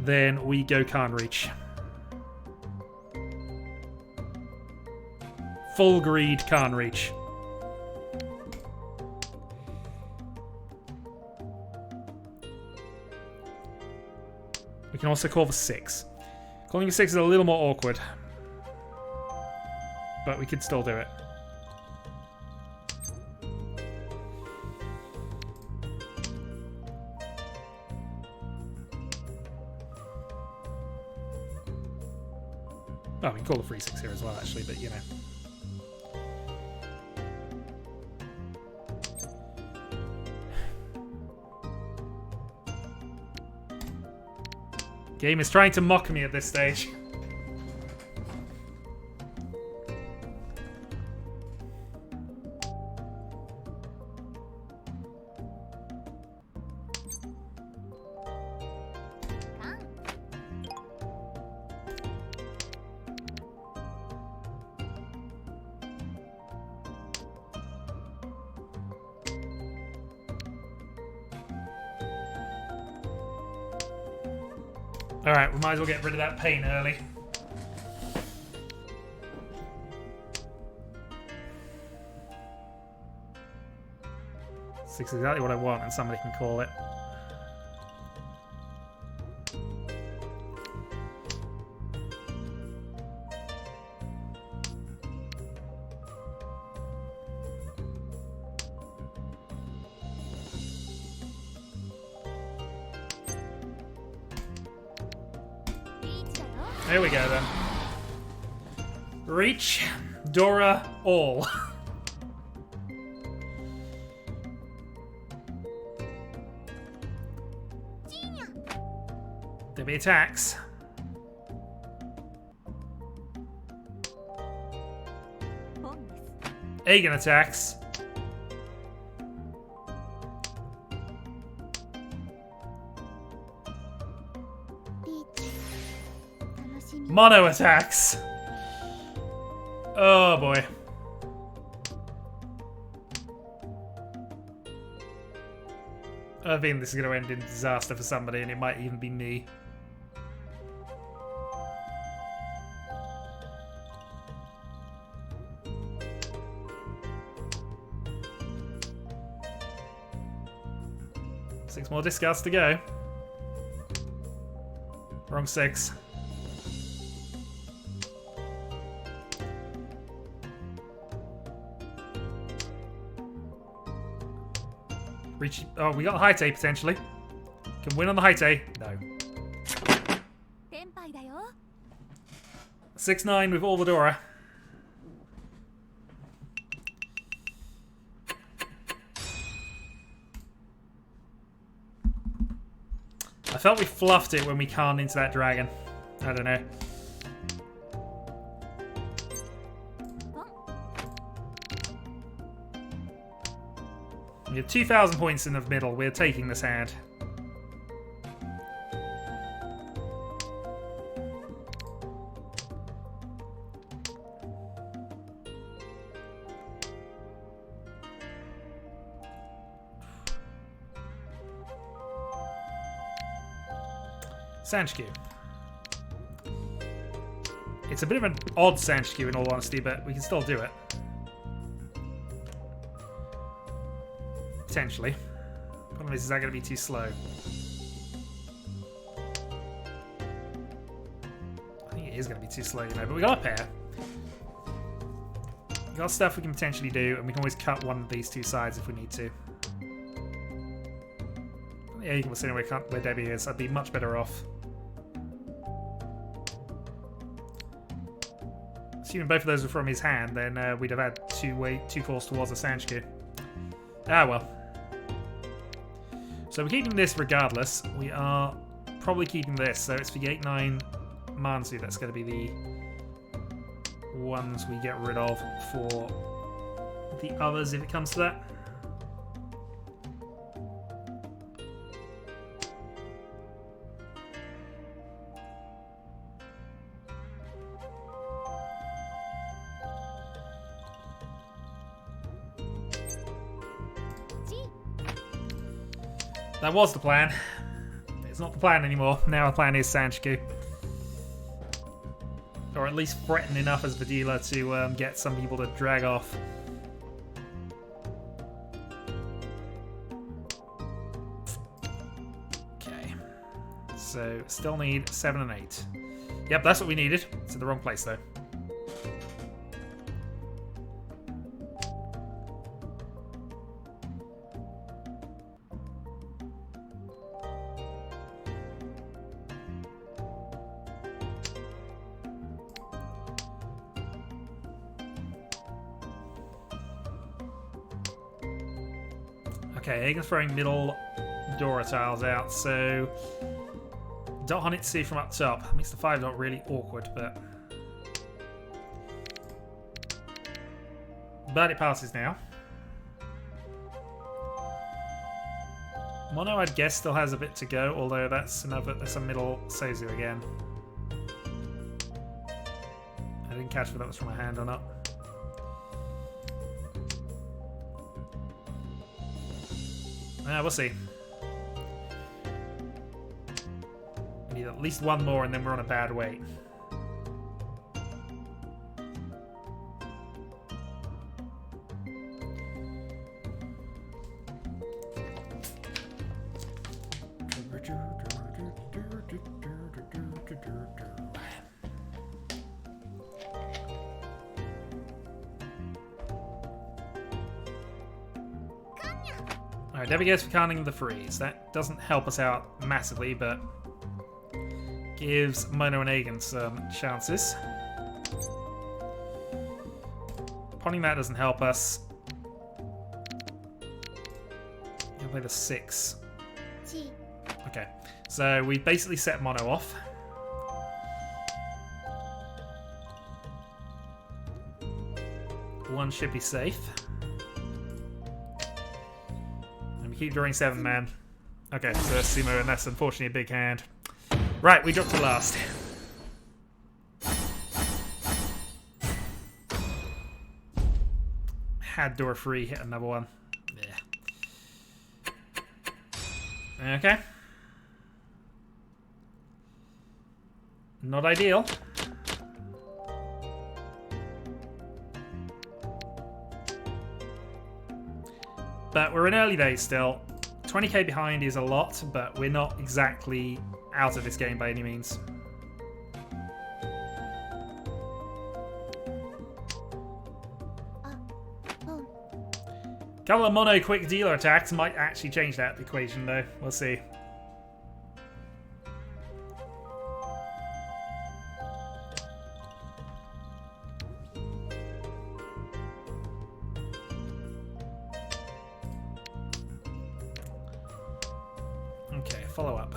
then we go can't reach. Full greed can't reach. We can also call the 6. Calling the 6 is a little more awkward. But we could still do it. Oh, we can call the 3-6 here as well, actually, but you know. Game is trying to mock me at this stage. Alright, we might as well get rid of that pain early. Six is exactly what I want, and somebody can call it. There we go then. Reach, Dora, all. There'll be attacks. Aegon attacks. Mono attacks. Oh boy. I think this is going to end in disaster for somebody, and it might even be me. Six more discards to go. Wrong 6. Riichi. Oh, we got the Haite potentially. Can win on the Haite. No. 6-9 with all the Dora. I felt we fluffed it when we canned into that dragon. I don't know. We have 2,000 points in the middle. We're taking this hand. Sanshku. It's a bit of an odd Sanshku in all honesty, but we can still do it. Potentially. Problem is that going to be too slow? I think it is going to be too slow, you know, but we got a pair. We got stuff we can potentially do, and we can always cut one of these two sides if we need to. Yeah, you can see where Debbie is. I'd be much better off. Assuming both of those were from his hand, then we'd have had two calls towards a Sanshku. Ah, well. So we're keeping this regardless. We are probably keeping this. So it's the 8-9 Mansu. That's going to be the ones we get rid of for the others if it comes to that. That was the plan. It's not the plan anymore. Now our plan is Sanshku. Or at least threaten enough as the dealer to get some people to drag off. Okay. So, still need 7 and 8. Yep, that's what we needed. It's in the wrong place, though. Okay, Hagen's throwing middle Dora tiles out, so Dot Honitsu from up top. Makes the 5 dot really awkward, but it passes now. Mono, I'd guess, still has a bit to go, although that's a middle Seizu again. I didn't catch whether that was from a hand or not. We'll see. We need at least one more and then we're on a bad wait. Alright, Debbie goes for counting the freeze. That doesn't help us out massively, but gives Mono and Aegon some chances. Pawning that doesn't help us. You'll play the 6. Okay, so we basically set Mono off. One should be safe. Keep drawing 7, man. Okay, so that's Sumo, and that's unfortunately a big hand. Right, we dropped to last. Had door 3, hit another one. Yeah. Okay. Not ideal. But we're in early days still. 20k behind is a lot, but we're not exactly out of this game by any means. Couple of mono quick dealer attacks might actually change that equation though. We'll see. Okay, follow up.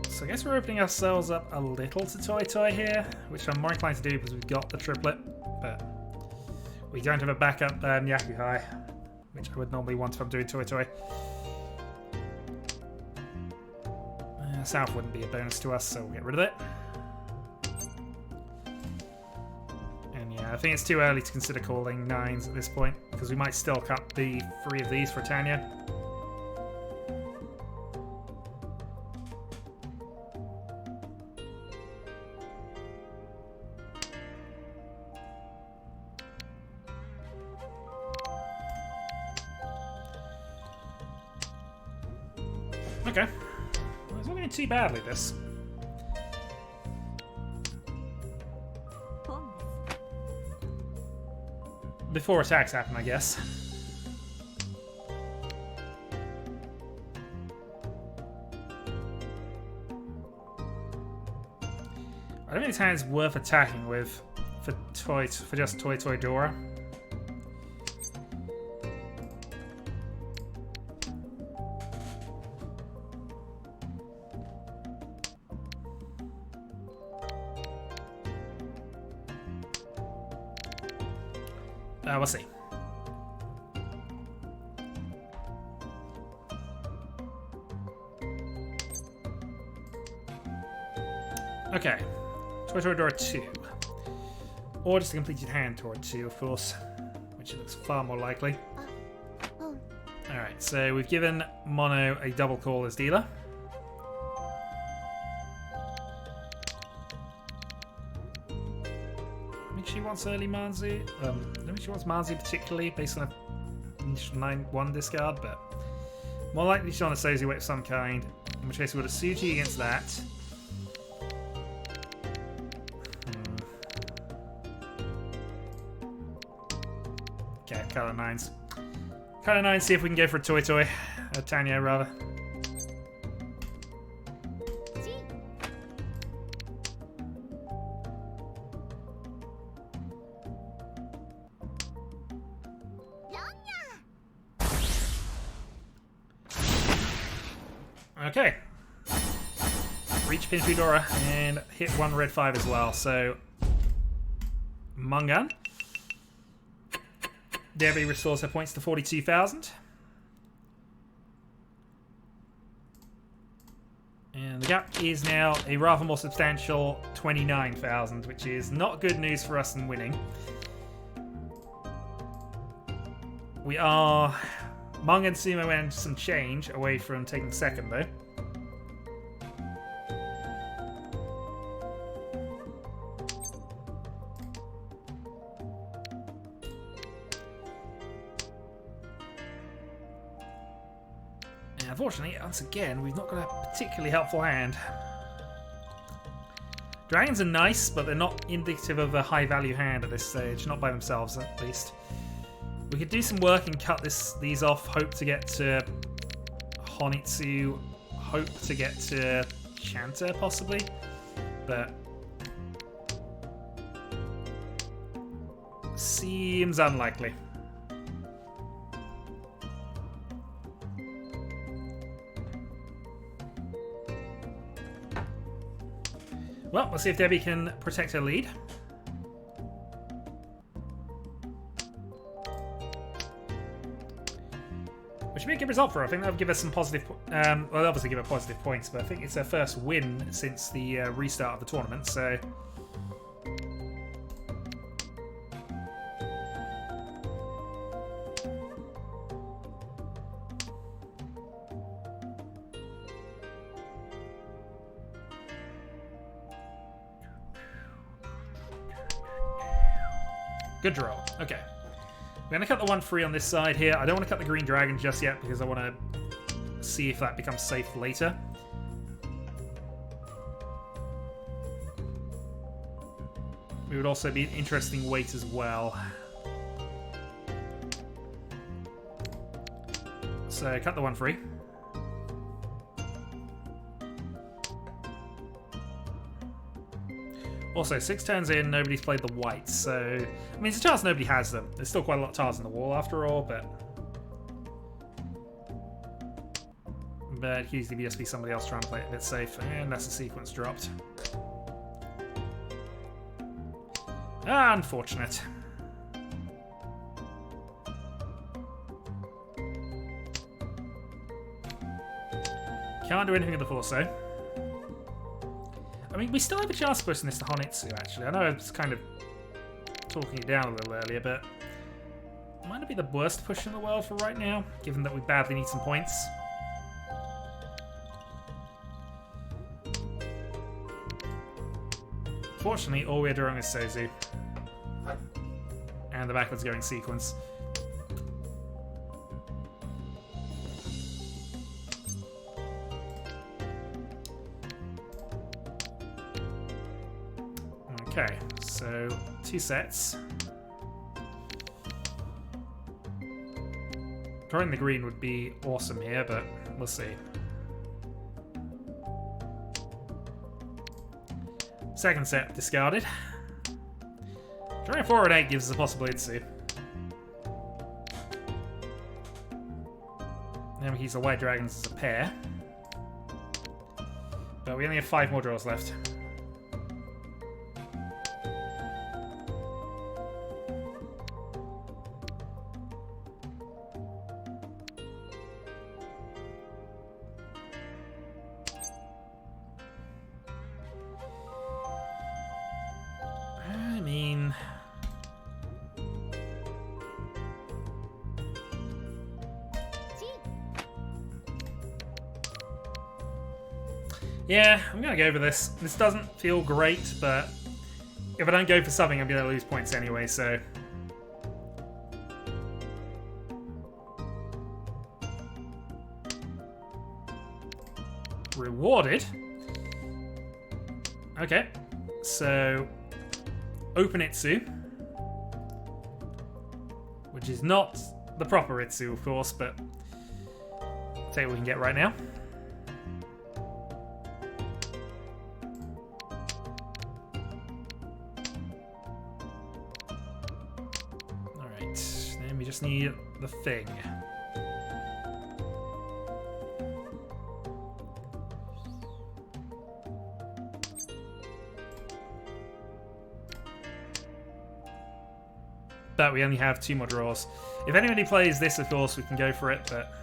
So I guess we're opening ourselves up a little to Toy Toy here, which I'm more inclined to do because we've got the triplet, but we don't have a backup Yakuhai, which I would normally want if I'm doing Toy Toy. South wouldn't be a bonus to us, so we'll get rid of it. And yeah, I think it's too early to consider calling 9s at this point, because we might still cut the 3 of these for Tanya. Okay. Well, it's not going too badly, this. Before attacks happen, I guess. I don't think this hand's worth attacking with for just Toy Dora. We'll see. Okay. Toy Dora 2. Or just a completed hand toward 2, of course. Which looks far more likely. Alright, so we've given Mono a double call as dealer. She wants early Manzi. I don't think she wants Manzi particularly, based on a 9-1 discard, but more likely she's on a Sozi Wit of some kind. In which case we've got a Suji against that. Okay, color 9s. Color 9, see if we can go for a Toy. Tanya, rather. Okay. Reach Pinshu Dora and hit 1 red 5 as well. So, Mungan. Debbie restores her points to 42,000. And the gap is now a rather more substantial 29,000, which is not good news for us in winning. We are Mung and Sumo and some change away from taking second, though. And unfortunately, once again, we've not got a particularly helpful hand. Dragons are nice, but they're not indicative of a high-value hand at this stage, not by themselves at least. We could do some work and cut these off, hope to get to Honitsu, hope to get to Shanta, possibly, but seems unlikely. Well, let's see if Debbie can protect her lead. Which would be a good result for her. I think that would give us some positive... well, obviously give her positive points, but I think it's her first win since the restart of the tournament, so... Good draw. Okay. We're going to cut the 1 free on this side here. I don't want to cut the green dragon just yet because I want to see if that becomes safe later. It would also be an interesting weight as well. So cut the 1 free. Also, 6 turns in, nobody's played the whites, so... I mean, it's a chance nobody has them. There's still quite a lot of tiles on the wall after all, but... But it could easily just be somebody else trying to play it a bit safe, and that's the sequence dropped. Ah, unfortunate. Can't do anything with the Forso. I mean, we still have a chance of pushing this to Honitsu, actually. I know I was kind of talking it down a little earlier, but it might not be the worst push in the world for right now, given that we badly need some points. Fortunately, all we're drawing is Sozu. And the backwards going sequence. Okay, so 2 sets. Drawing the green would be awesome here, but we'll see. Second set discarded. Drawing 4 and 8 gives us a possible Itsu. Then we use the white dragons as a pair. But we only have 5 more draws left. Yeah, I'm going to go for this. This doesn't feel great, but if I don't go for something, I'm going to lose points anyway, so... Rewarded? Okay, so... Open Itsu. Which is not the proper Itsu, of course, but... I'll tell you what we can get right now. Just need the thing. But we only have 2 more draws. If anybody plays this, of course, we can go for it, but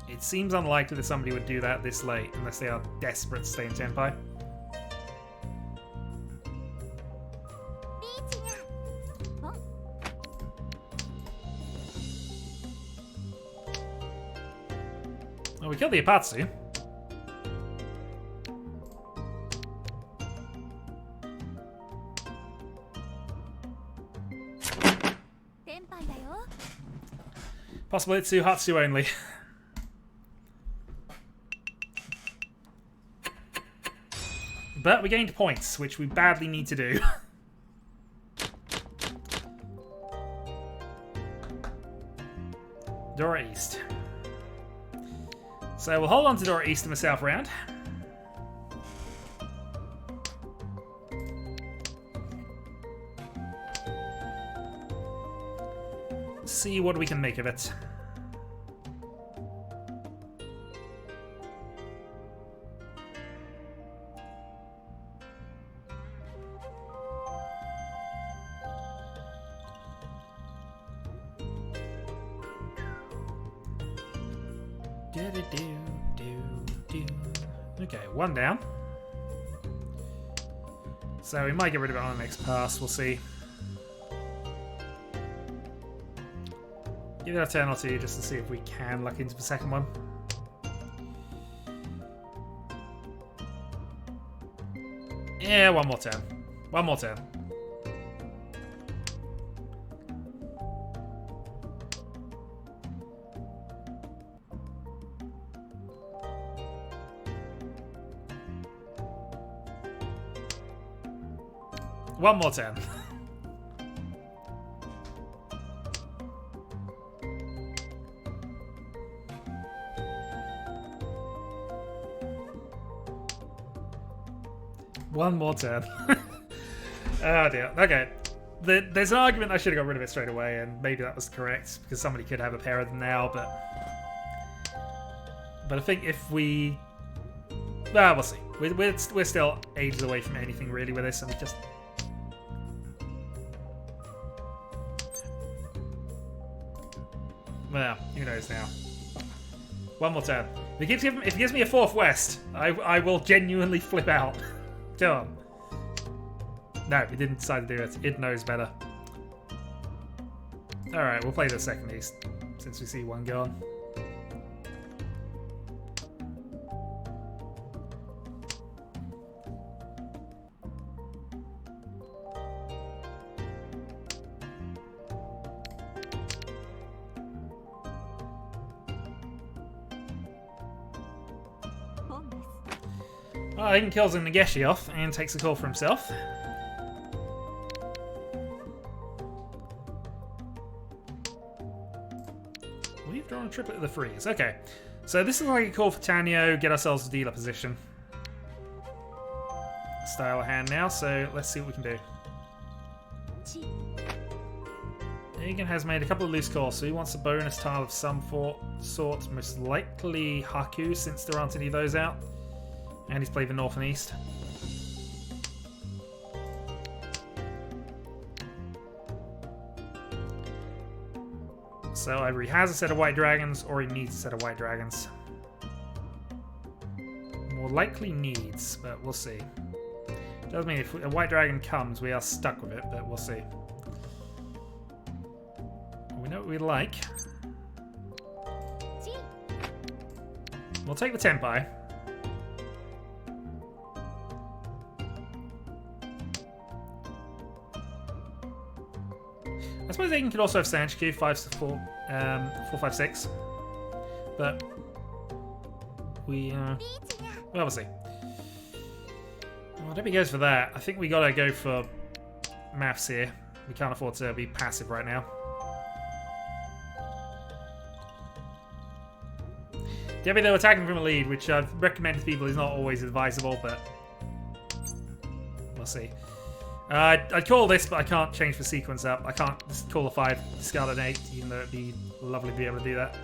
it seems unlikely that somebody would do that this late unless they are desperate to stay in Tenpai. We killed the Apatsu. Possible Itsu, Hatsu only. But we gained points, which we badly need to do. Dora East. So we'll hold on to Dora East in the south round. See what we can make of it. Okay, 1 down. So we might get rid of it on the next pass, we'll see. Give it a turn or 2 just to see if we can luck into the second one. Yeah, 1 more turn. 1 more turn. One more turn. One more turn. Oh dear. Okay. There's an argument I should have got rid of it straight away, and maybe that was correct, because somebody could have a pair of them now, but I think if we... Well, we'll see. We're still ages away from anything really with this, and we just... Well, who knows now. 1 more turn. If he gives me a 4th west, I will genuinely flip out. Go on. No, it didn't decide to do it. It knows better. Alright, we'll play the second east, since we see one gone. Well, he kills a Nageshi off and takes a call for himself. We've drawn a triplet of the freeze. Okay, so this is like a call for Tanyo, get ourselves a dealer position. Style of hand now, so let's see what we can do. Egan has made a couple of loose calls, so he wants a bonus tile of some sort, most likely Haku, since there aren't any of those out. And he's played the north and east. So either he has a set of white dragons or he needs a set of white dragons. More likely needs, but we'll see. Does mean if a white dragon comes, we are stuck with it, but we'll see. We know what we like. We'll take the Tenpai. I suppose Aiden could also have Sanchiku 4, 5, 6, but well, we'll see. Well, if he goes for that, I think we gotta go for maths here. We can't afford to be passive right now. Debbie, though, attacking from a lead, which I've recommended to people is not always advisable, but we'll see. I'd call this, but I can't change the sequence up. I can't just call a 5, discard an 8, even though it'd be lovely to be able to do that.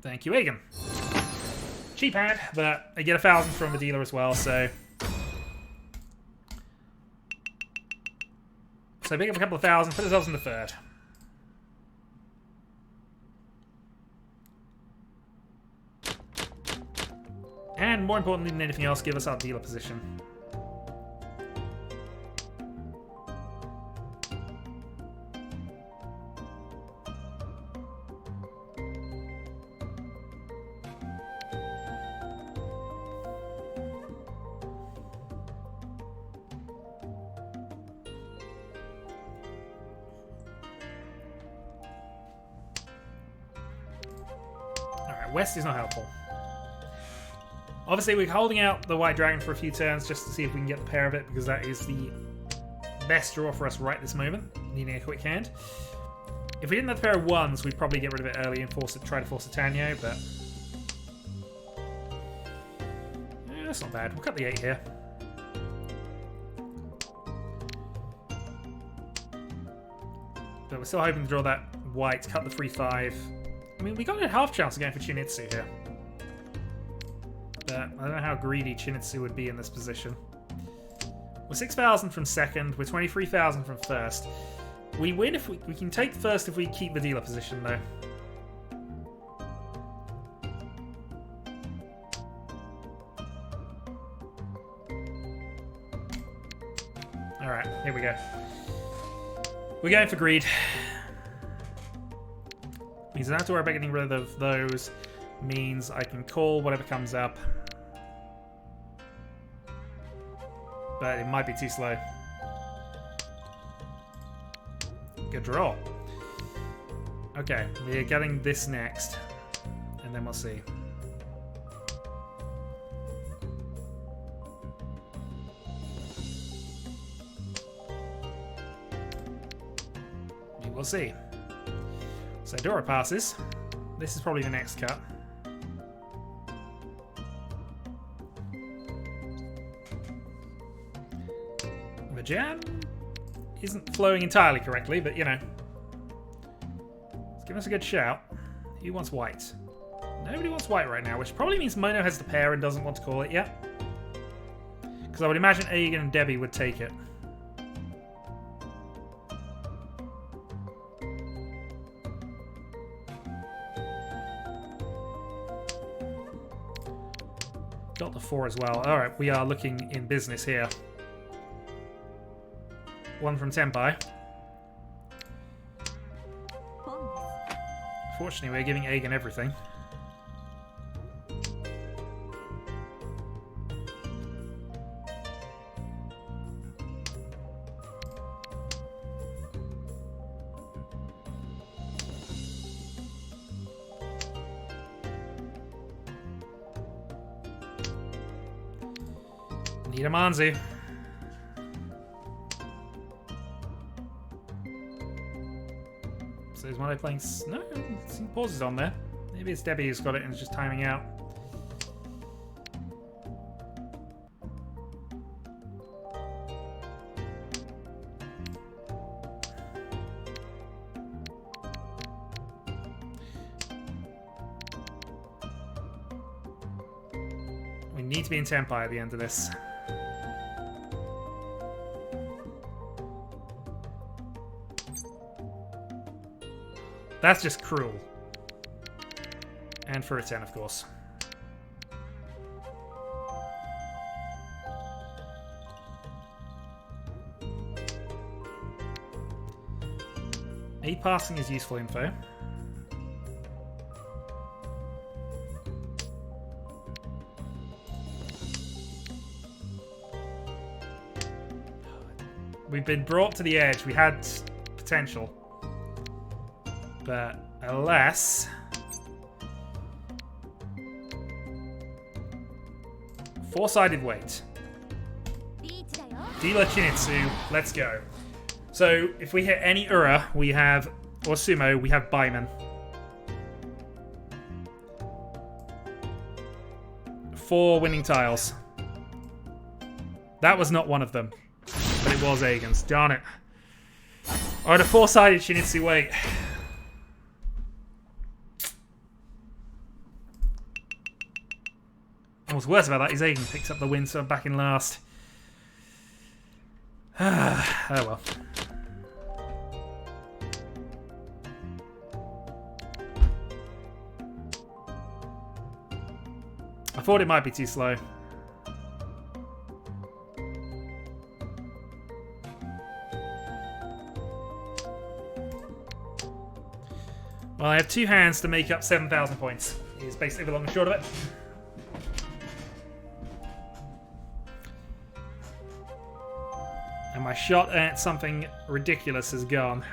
Thank you, Egan. Cheap hand, but I get 1,000 from the dealer as well, so... So pick up a couple of thousand, put ourselves in the third. And more importantly than anything else, give us our dealer position. West is not helpful. Obviously, we're holding out the white dragon for a few turns just to see if we can get the pair of it, because that is the best draw for us right this moment, needing a quick hand. If we didn't have the pair of ones, we'd probably get rid of it early and try to force a Tanyo, but... yeah, that's not bad. We'll cut the 8 here. But we're still hoping to draw that white, cut the 3-5. I mean, we got a half chance of going for Chinitsu here. But I don't know how greedy Chinitsu would be in this position. We're 6,000 from second. We're 23,000 from first. We win if we can take first if we keep the dealer position, though. Alright, here we go. We're going for greed. Means I don't have to worry about getting rid of those. Means I can call whatever comes up. But it might be too slow. Good draw. Okay, we're getting this next. And then we'll see. We will see. So Dora passes. This is probably the next cut. The jam isn't flowing entirely correctly, but you know. It's giving us a good shout. Who wants white? Nobody wants white right now, which probably means Mono has the pair and doesn't want to call it yet. Because I would imagine Aegon and Debbie would take it. Got the 4 as well. Alright, we are looking in business here. 1 from Tenpai. Fortunately, we're giving Aegon everything. Need a Manzu. So is Mono playing? No, some pauses on there. Maybe it's Debbie who's got it and is just timing out. We need to be in Tenpai at the end of this. That's just cruel. And for a 10, of course. Eight passing is useful info. We've been brought to the edge. We had potential. But alas, four-sided weight. Dealer Chinitsu, let's go. So if we hit any Ura, we have, or Sumo, we have Baiman. 4 winning tiles. That was not one of them, but it was Aegon's. Darn it. Alright, a four-sided Chinitsu weight. And what's worse about that is Aegon picks up the win, so I'm back in last. Oh well. I thought it might be too slow. Well, I have 2 hands to make up 7,000 points. Is basically the long and short of it. And my shot at something ridiculous is gone.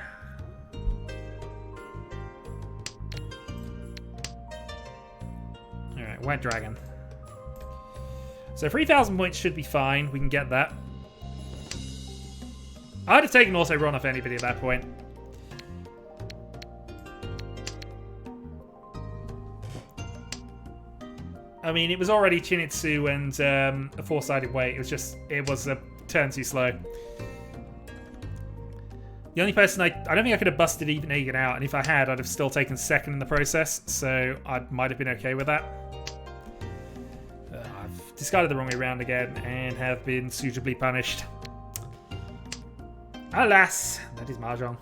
Alright, White Dragon. So 3,000 points should be fine. We can get that. I'd have taken Auto Run off anybody at that point. I mean, it was already Chinitsu and a 4-sided weight. It was a turn too slow. The only person I don't think I could have busted even Aegon out, and if I had, I'd have still taken second in the process, so I might have been okay with that. I've discarded the wrong way round again and have been suitably punished. Alas, that is Mahjong.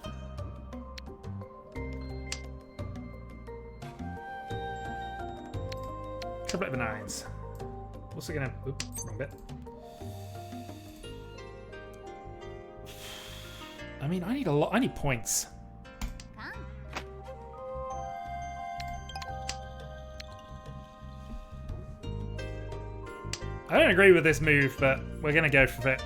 Couple of the 9s. Also gonna... Oops, wrong bit. I mean, I need a lot. I need points. I don't agree with this move, but we're gonna go for it.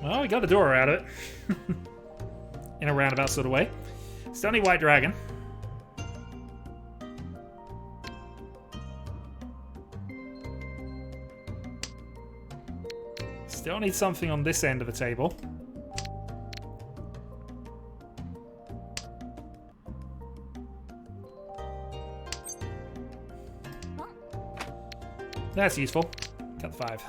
Well, we got a door out of it. In a roundabout sort of way. Still need White Dragon. Still need something on this end of the table. That's useful. Cut the 5.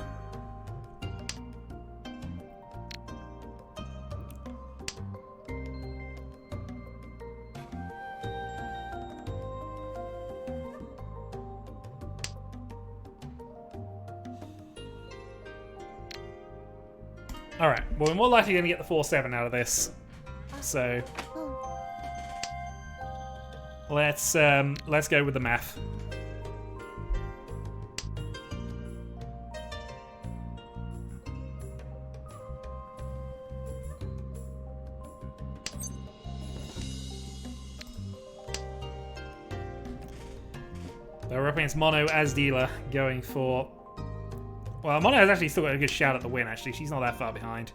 Alright, well, we're more likely going to get the 4-7 out of this. So let's go with the math. We're up against Mono as dealer, going for... Well, Mono has actually still got a good shout at the win, actually. She's not that far behind.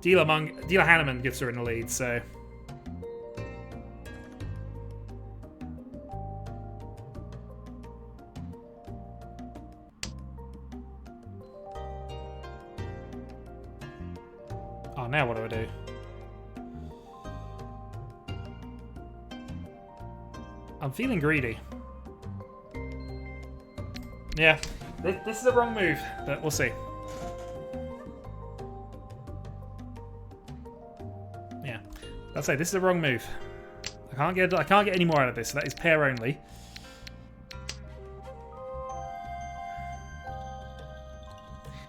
Dealer Hanneman gives her in the lead, so... Oh, now what do I do? I'm feeling greedy. Yeah, this is the wrong move, but we'll see. Yeah, I'll say this is the wrong move. I can't get any more out of this. So that is pair only.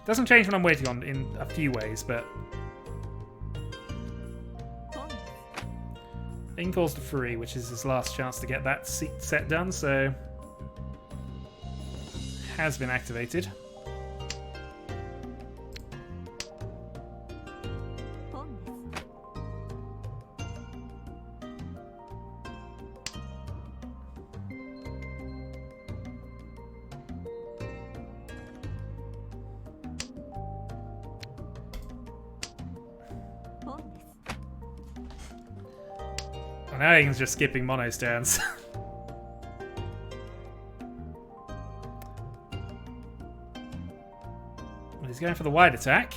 Doesn't change what I'm waiting on in a few ways, but Ing calls to free, which is his last chance to get that set done. So. Has been activated. Oh, now he's just skipping Mono's turns. He's going for the wide attack.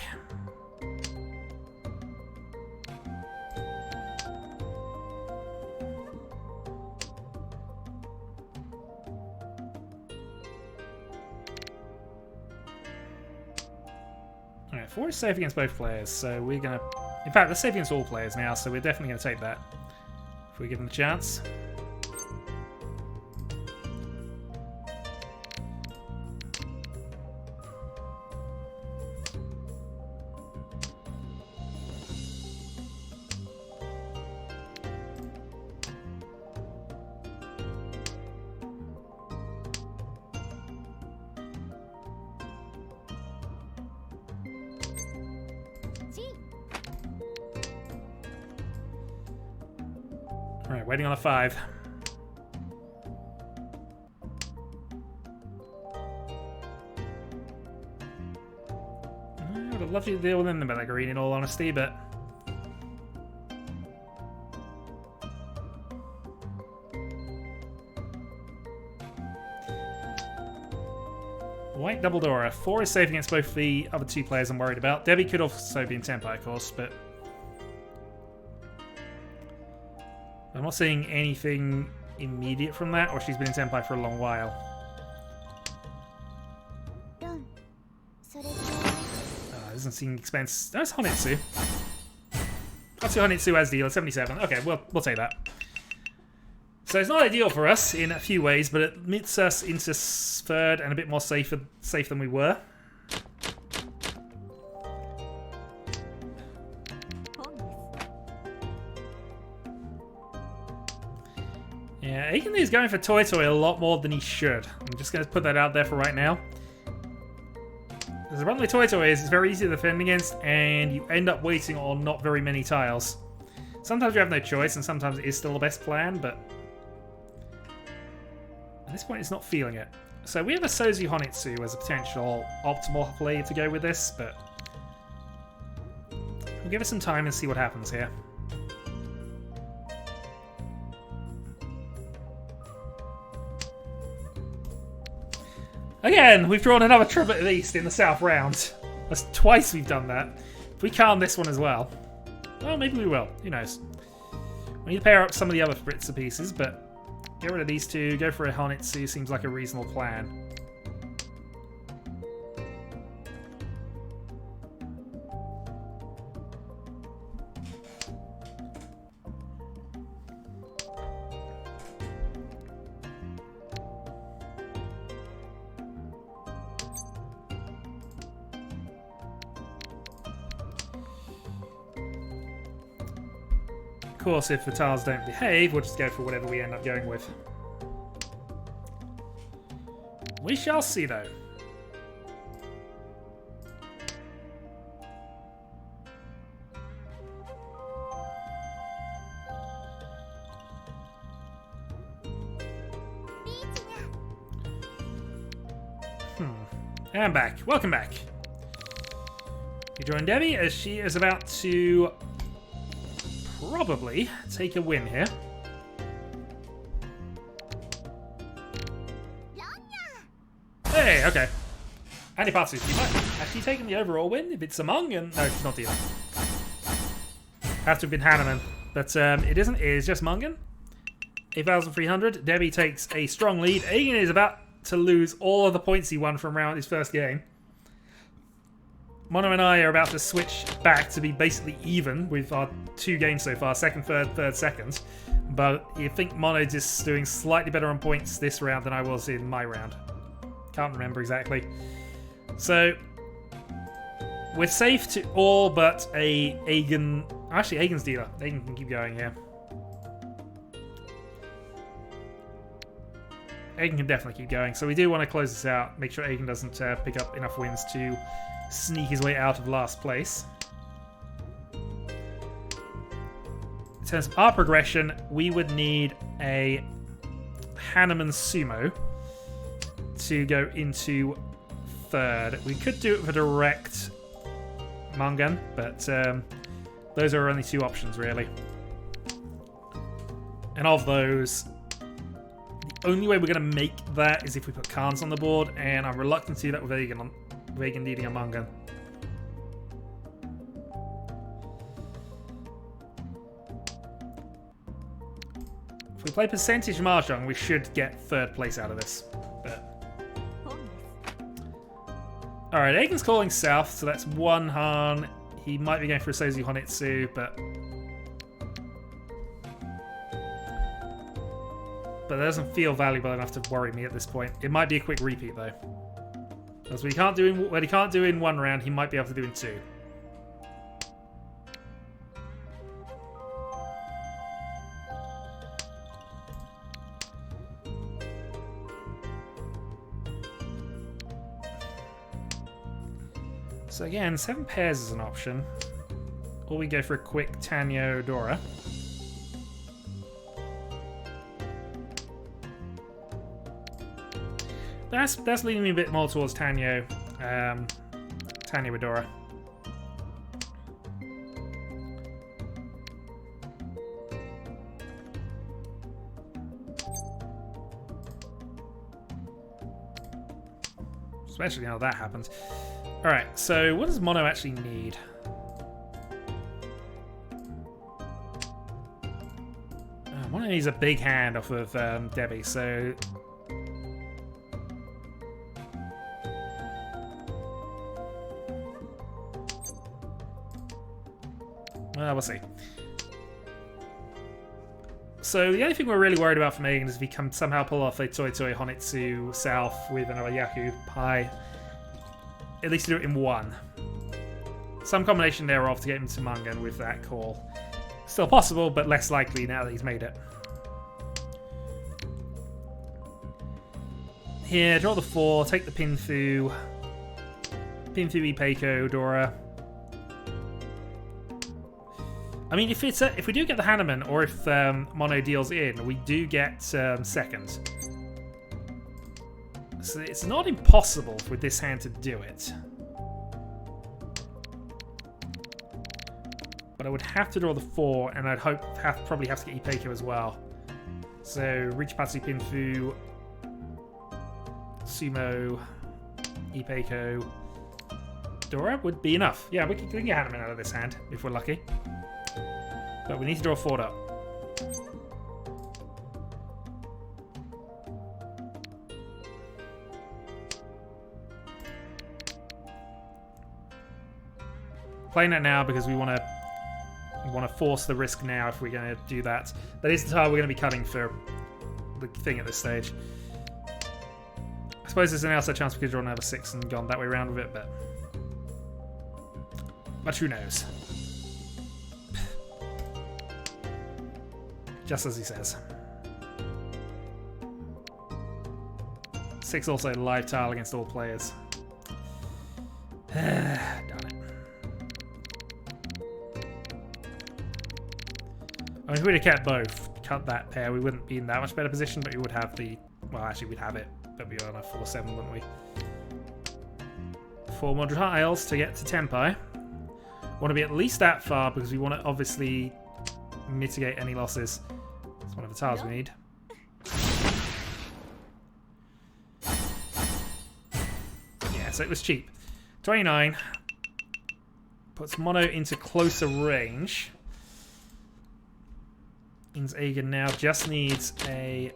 Alright, 4 is safe against both players, so we're gonna... In fact, they're safe against all players now, so we're definitely gonna take that if we give them the chance. Alright, waiting on a 5. I would have loved you to deal with them about that green in all honesty, but... White double Dora. 4 is safe against both the other 2 players I'm worried about. Debbie could also be in Senpai, of course, but... I'm not seeing anything immediate from that, or she's been in Senpai for a long while. Doesn't seem expensive. That's Honitsu. That's Honitsu as dealer, 77. Okay, we'll take that. So it's not ideal for us in a few ways, but it admits us into 3rd and a bit more safe than we were. Yeah, Aiken is going for Toy Toy a lot more than he should. I'm just going to put that out there for right now. The problem with Toy Toy is it's very easy to defend against, and you end up waiting on not very many tiles. Sometimes you have no choice, and sometimes it is still the best plan, but... At this point, it's not feeling it. So we have a Sozu Honitsu as a potential optimal play to go with this, but... We'll give it some time and see what happens here. Again, we've drawn another triplet at least in the South round. That's twice we've done that. If we calm this one as well. Well, maybe we will. Who knows? We need to pair up some of the other bits and pieces, but get rid of these 2. Go for a Honitsu seems like a reasonable plan. course, if the tiles don't behave, we'll just go for whatever we end up going with. We shall see, though. And back. Welcome back. You join Debbie as she is about to probably take a win here. Hey, okay. Anipatsu, she might have actually taken the overall win if it's among and no, she's not either. Have to have been Hanneman, but it isn't. It is just Mungan. 8,300. Debbie takes a strong lead. Agen is about to lose all of the points he won from his first game. Mono and I are about to switch back to be basically even with our 2 games so far, second, third, second. But you think Mono just doing slightly better on points this round than I was in my round. Can't remember exactly. So we're safe to all but a Agen. Actually, Agen's dealer. Agen can keep going here. Agen can definitely keep going, so we do want to close this out. Make sure Agen doesn't pick up enough wins to sneak his way out of last place. In terms of our progression, we would need a Hanneman Sumo to go into 3rd. We could do it with a direct Mungan, but those are our only 2 options, really. And of those, the only way we're going to make that is if we put Khans on the board, and I'm reluctant to do that with Agen needing a Mungan. If we play percentage Mahjong, we should get 3rd place out of this. Alright, Agen's calling south, so that's 1 Han. He might be going for a Sozu Honitsu, but that doesn't feel valuable enough to worry me at this point. It might be a quick repeat, though. Because what he can't do in 1 round, he might be able to do in 2. So again, 7 pairs is an option. Or we go for a quick Tanyo Dora. That's leading me a bit more towards Tanyo. Tanyo Dora. Especially how that happens. Alright, so what does Mono actually need? Mono needs a big hand off of Debbie, so we'll see. So the only thing we're really worried about from Agen is if he can somehow pull off a Toi Toi Honitsu South with another Yaku Pi. At least do it in 1. Some combination thereof to get him to Mungan with that call. Still possible, but less likely now that he's made it. Here, draw the 4, take the Pinfu. Pinfu Ipeiko, Dora. I mean, if we do get the Hanneman, or if Mono deals in, we do get seconds. So it's not impossible with this hand to do it. But I would have to draw the 4, and I'd probably have to get Ipeiko as well. So Riichi Patsu Pinfu, Sumo, Ipeiko, Dora would be enough. Yeah, we can get Hanneman out of this hand if we're lucky. But we need to draw 4 up. Playing that now because we want to force the risk now if we're going to do that. That is the tile we're going to be cutting for the thing at this stage. I suppose there's an outside chance we could draw another 6 and gone that way around with it, but who knows? Just as he says. 6 also live tile against all players. Darn it. I mean, if we'd have kept both, cut that pair, we wouldn't be in that much better position, but we would have the... Well, actually, we'd have it, but we'd be on a 4-7, wouldn't we? 4 more tiles to get to Tempai. Want to be at least that far because we want to obviously mitigate any losses. It's one of the tiles we need. Yeah, so it was cheap. 29. Puts Mono into closer range. Means Aegon now just needs a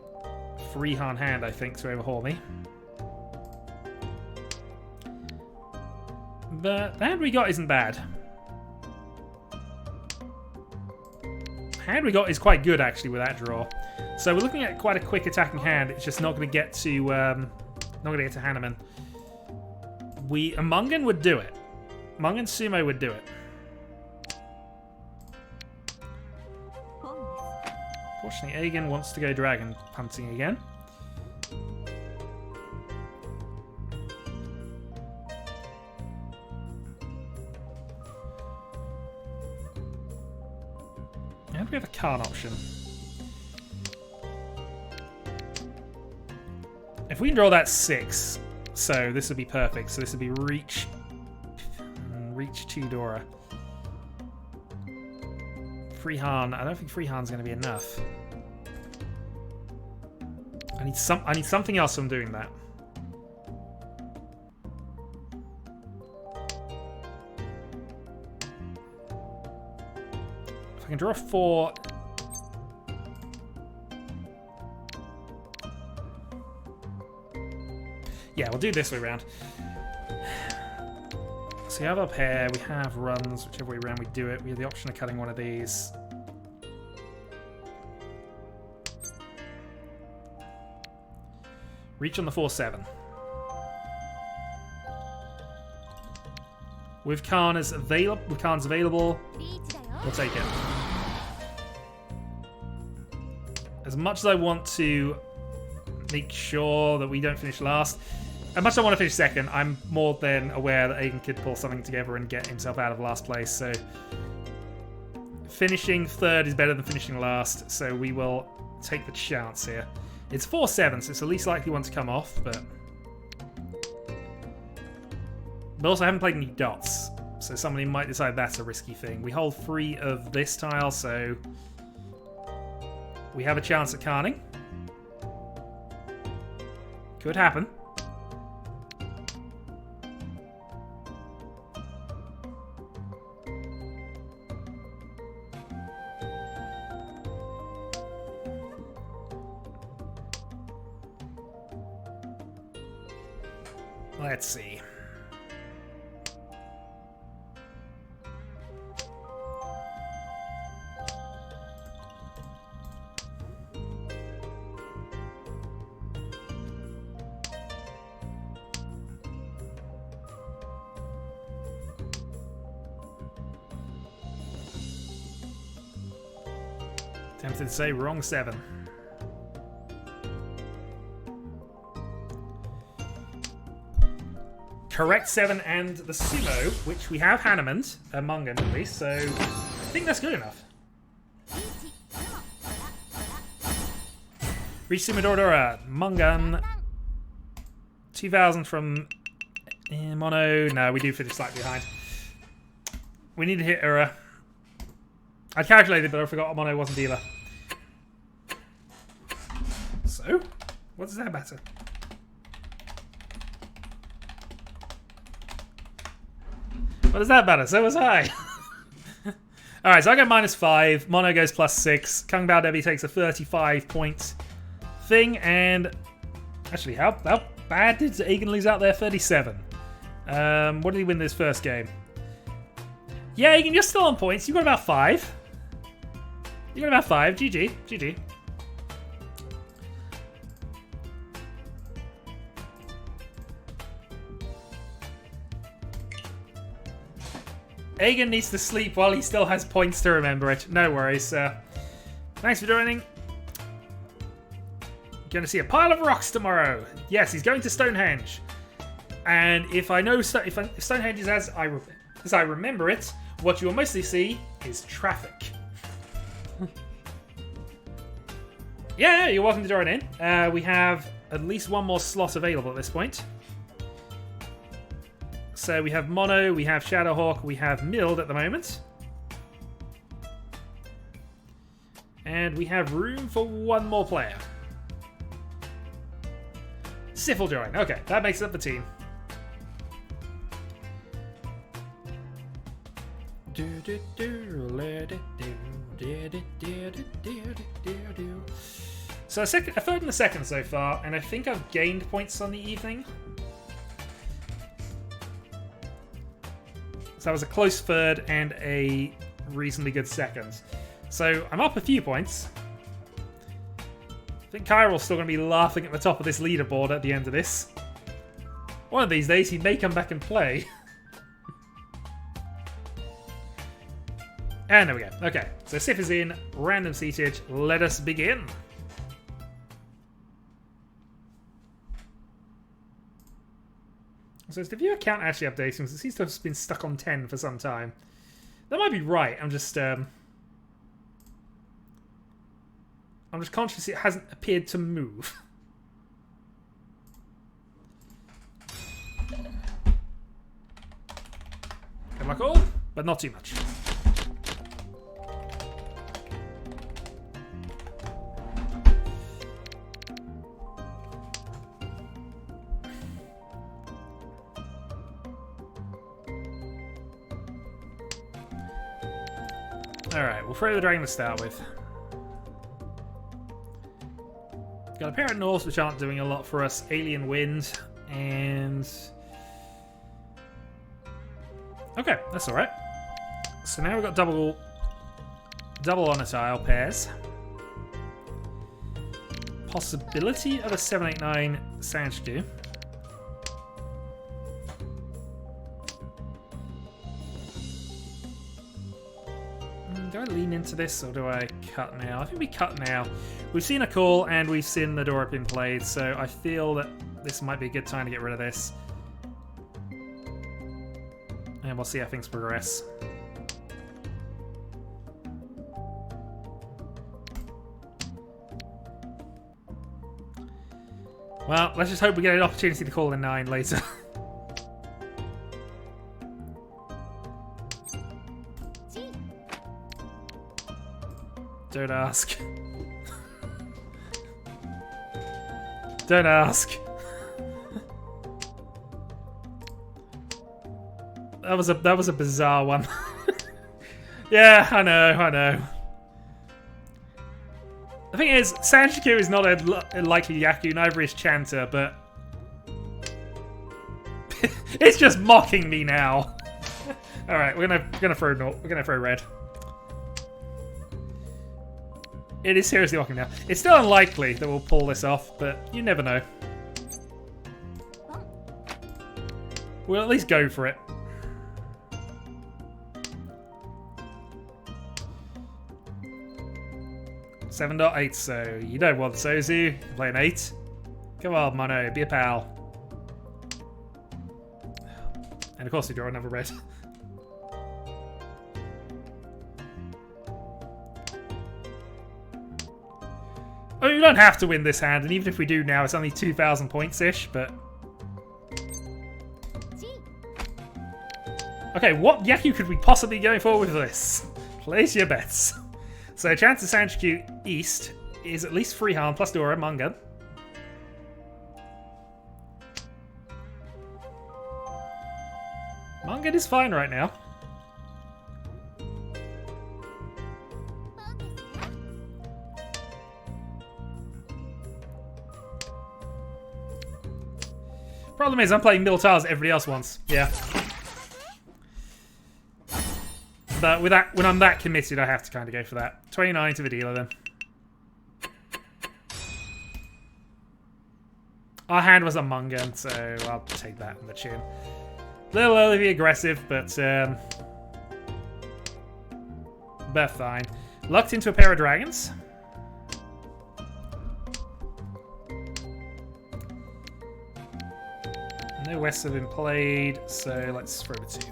Freehan hand, I think, to overhaul me. But the hand we got isn't bad. The hand we got is quite good, actually, with that draw. So we're looking at quite a quick attacking hand. It's just not going to get to Hanneman. A Mungan would do it. Mungan Sumo would do it. Fortunately, Aegon wants to go dragon hunting again. And we have a Khan option. If we can draw that 6, so this would be perfect. So this would be Riichi 2 Dora. Freehan. I don't think Freehan's going to be enough. I need something else from doing that. If I can draw a 4. Yeah, we'll do it this way round. So we have our pair, we have runs, whichever way around we do it. We have the option of cutting one of these. Reach on the 4-7. With Khan's available, we'll take it. As much as I want to make sure that we don't finish last, as much as I want to finish second, I'm more than aware that Aegon could pull something together and get himself out of last place. So finishing third is better than finishing last. So we will take the chance here. It's 4-7, so it's the least likely one to come off. But also I haven't played any dots, so somebody might decide that's a risky thing. We hold 3 of this tile, so we have a chance at Khaning. Could happen. Let's see. Tempted to say wrong 7. Correct 7 and the Sumo, which we have Hanneman, a Mungan at least, so I think that's good enough. Riichi Sumo Dora, Mungan, 2000 from Mono. No, we do finish slightly behind. We need to hit Ura. I calculated, but I forgot Mono wasn't dealer. So, what does that matter? What does that matter? So was I. Alright, so I go -5. Mono goes +6. Kung Bao Devi takes a 35-point thing. And actually, how bad did Aegon lose out there? 37. What did he win this first game? Yeah, Aegon, you're still on points. You got about 5. You got about 5. GG. GG. Aegon needs to sleep while he still has points to remember it. No worries. Thanks for joining. Going to see a pile of rocks tomorrow. Yes, he's going to Stonehenge. And if I know if Stonehenge is as I remember it, what you will mostly see is traffic. Yeah, you're welcome to join in. We have at least one more slot available at this point. So we have Mono, we have Shadowhawk, we have Mild at the moment. And we have room for one more player. Sif will join. Okay, that makes up the team. So a third and a second so far, and I think I've gained points on the evening. So that was a close third and a reasonably good second. So I'm up a few points. I think Kyrill's still going to be laughing at the top of this leaderboard at the end of this. One of these days he may come back and play. And there we go. Okay, so Sif is in, random seatage. Let us begin. So is the viewer count actually updating? Because it seems to have been stuck on 10 for some time. That might be right. I'm just conscious it hasn't appeared to move. Good luck all, but not too much. Alright, we'll throw the dragon to start with. Got a pair of Norths which aren't doing a lot for us. Alien Wind and... Okay, that's alright. So now we've got double on a tile pairs. Possibility of a 789 Sanshku. Do I lean into this or do I cut now? I think we cut now. We've seen a call and we've seen the door have been played, so I feel that this might be a good time to get rid of this. And we'll see how things progress. Well, let's just hope we get an opportunity to call in 9 later. Don't ask. Don't ask. That was a bizarre one. Yeah, I know. The thing is, Sanshku is not a likely Yaku, neither is Chanter, but it's just mocking me now. All right, we're gonna throw red. It is seriously mocking now. It's still unlikely that we'll pull this off, but you never know. We'll at least go for it. $7.8, so you don't want Sozu. You play an 8. Come on, Mono, be a pal. And of course we draw another red. I mean, we don't have to win this hand, and even if we do now, it's only 2,000 points-ish, but... Okay, what Yaku could we possibly go for with this? Place your bets. So, chance of Sanshku East is at least 3 harm plus Dora, Mungan. Mungan is fine right now. Problem is, I'm playing middle tiles everybody else wants. Yeah. But with that, when I'm that committed, I have to kind of go for that. 29 to the dealer then. Our hand was a Mungan, so I'll take that in the chin. A little early to be aggressive, but fine. Lucked into a pair of dragons. No Wests have been played, so let's throw the 2.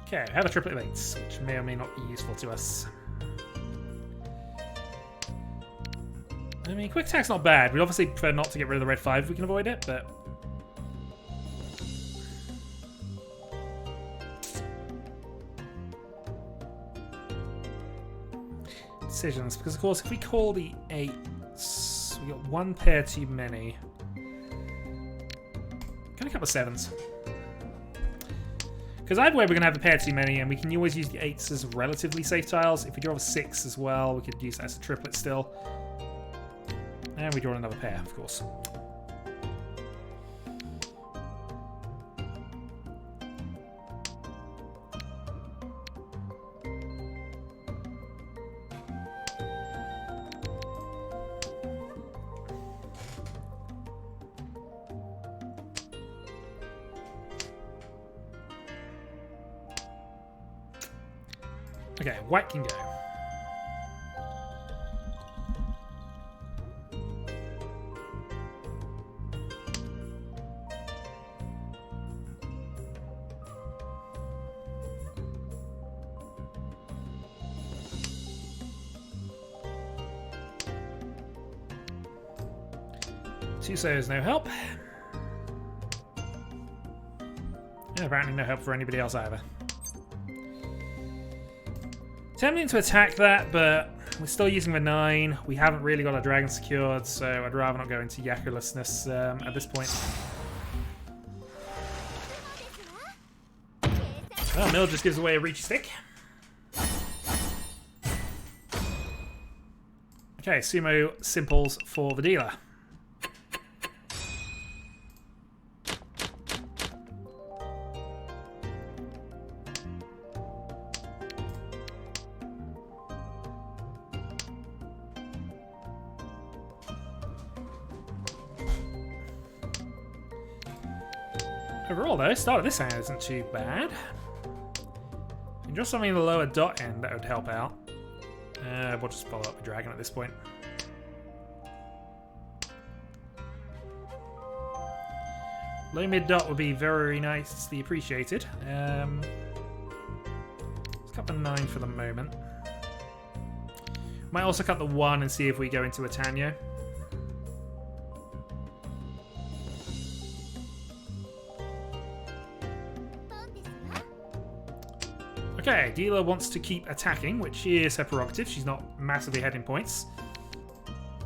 Okay, I have a triplet of 8s, which may or may not be useful to us. I mean, quick attack's not bad. We'd obviously prefer not to get rid of the red 5 if we can avoid it, but... Decisions, because of course if we call the 8s, we got 1 pair too many. Can I couple of 7s? Because either way we're going to have the pair too many, and we can always use the 8s as relatively safe tiles. If we draw a 6 as well, we could use that as a triplet still. And we draw another pair, of course. Okay, white can go. Two So's no help. And apparently no help for anybody else either. Tempting to attack that, but we're still using the 9. We haven't really got our dragon secured, so I'd rather not go into Yakulessness at this point. Well, Mill just gives away a Riichi stick. Okay, Sumo simples for the dealer. Overall, though, start of this hand isn't too bad. And just something in the lower dot end that would help out. We'll just follow up with Dragon at this point. Low mid dot would be very nicely appreciated. Let's cut the 9 for the moment. Might also cut the 1 and see if we go into a Tanyo. Okay, dealer wants to keep attacking, which is her prerogative. She's not massively ahead in points.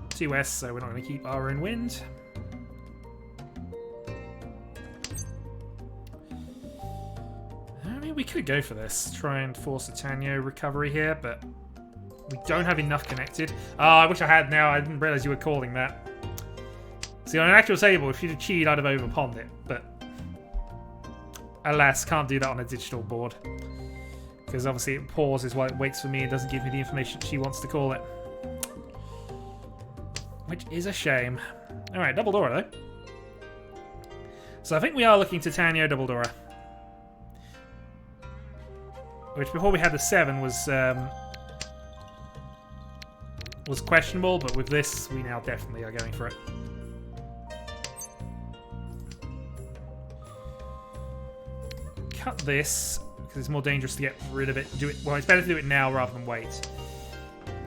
2S, so we're not going to keep our own wind. I mean, we could go for this. Try and force a Tanyo recovery here, but we don't have enough connected. Oh, I wish I had now. I didn't realize you were calling that. See, on an actual table, if she'd have cheated, I'd have overponned it, but alas, can't do that on a digital board. Because obviously it pauses while it waits for me and doesn't give me the information she wants to call it. Which is a shame. Alright, double Dora though. So I think we are looking to Tanyo double Dora. Which before we had the 7 was questionable, but with this we now definitely are going for it. Cut this. Because it's more dangerous to get rid of it. Well, it's better to do it now rather than wait.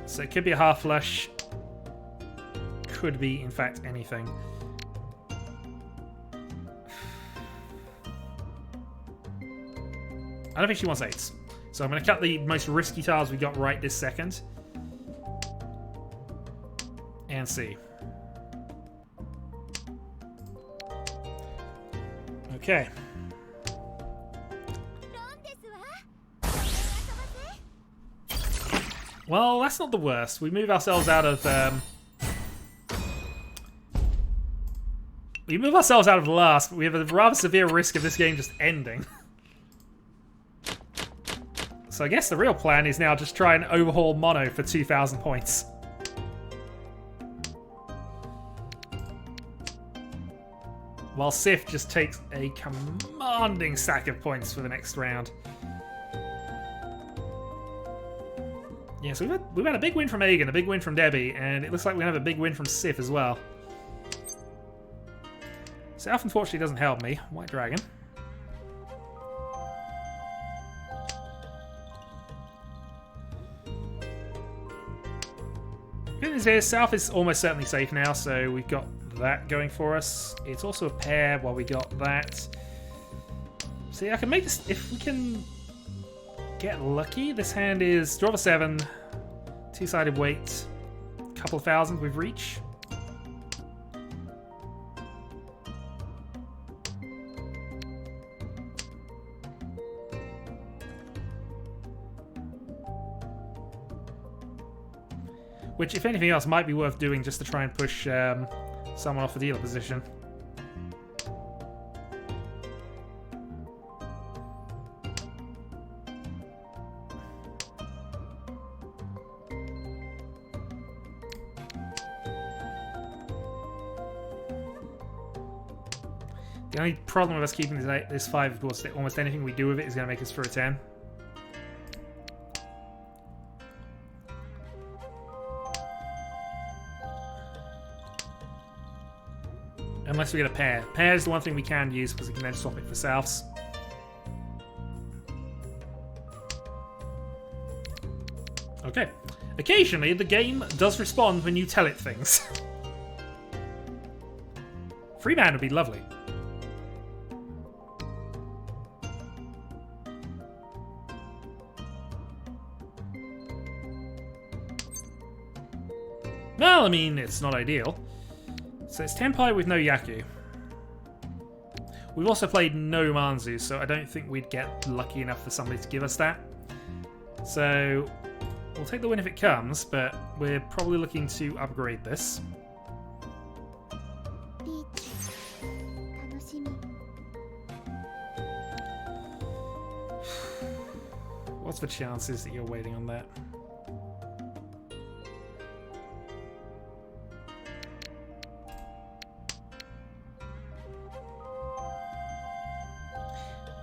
So it could be a half flush. Could be, in fact, anything. I don't think she wants 8s. So I'm going to cut the most risky tiles we got right this second. And see. Okay. Well, that's not the worst. We move ourselves out of last, but we have a rather severe risk of this game just ending. So I guess the real plan is now just try and overhaul Mono for 2,000 points. while Sif just takes a commanding stack of points for the next round. Yeah, so we've had a big win from Aegon, a big win from Debbie, and it looks like we're going to have a big win from Sif as well. South unfortunately doesn't help me. White Dragon. Good news here, South is almost certainly safe now, so we've got that going for us. It's also a pair while we got that. See, I can make this, if we can get lucky. This hand is draw of a 7, two-sided weight, couple thousand with Riichi. Which, if anything else, might be worth doing just to try and push someone off the dealer position. The only problem with us keeping this 5, of course, that almost anything we do with it is going to make us for a 10. Unless we get a pair. Pair is the one thing we can use because we can then swap it for Souths. Okay. Occasionally, the game does respond when you tell it things. Free man would be lovely. Well, I mean, it's not ideal. So it's Tenpai with no Yaku. We've also played no Manzu, so I don't think we'd get lucky enough for somebody to give us that. So we'll take the win if it comes, but we're probably looking to upgrade this. What's the chances that you're waiting on that?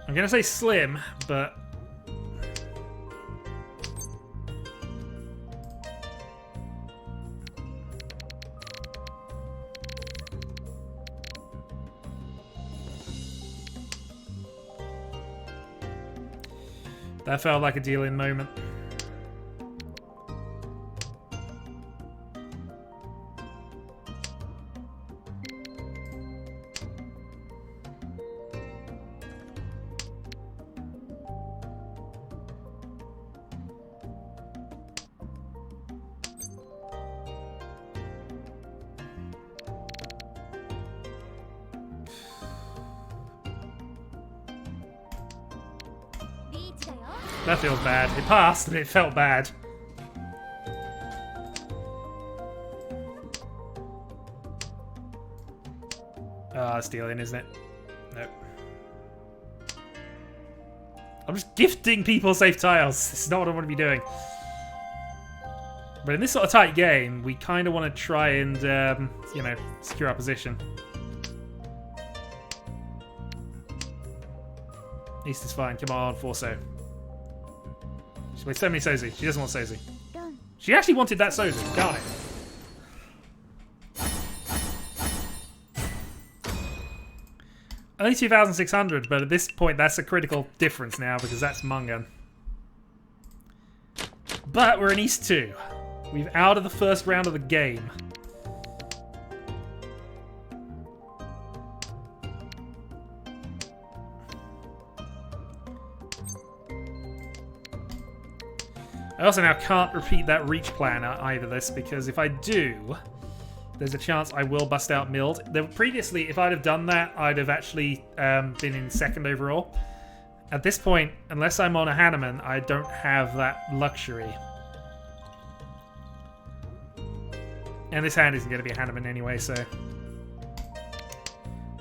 I'm going to say slim, but... that felt like a deal-in moment. That feels bad. It passed, and it felt bad. Ah, it's dealing, isn't it? Nope. I'm just gifting people safe tiles. This is not what I want to be doing. But in this sort of tight game, we kind of want to try and, you know, secure our position. East is fine. Come on, Forso. She played so many Sozi. She doesn't want Sozi. She actually wanted that Sozi. Darn it. Only 2,600, but at this point that's a critical difference now because that's Mungan. But we're in East 2. We've out of the first round of the game. I also now can't repeat that Riichi plan either this, because if I do, there's a chance I will bust out Milled. Previously, if I'd have done that, I'd have actually been in second overall. At this point, unless I'm on a Hanneman, I don't have that luxury. And this hand isn't going to be a Hanneman anyway, so...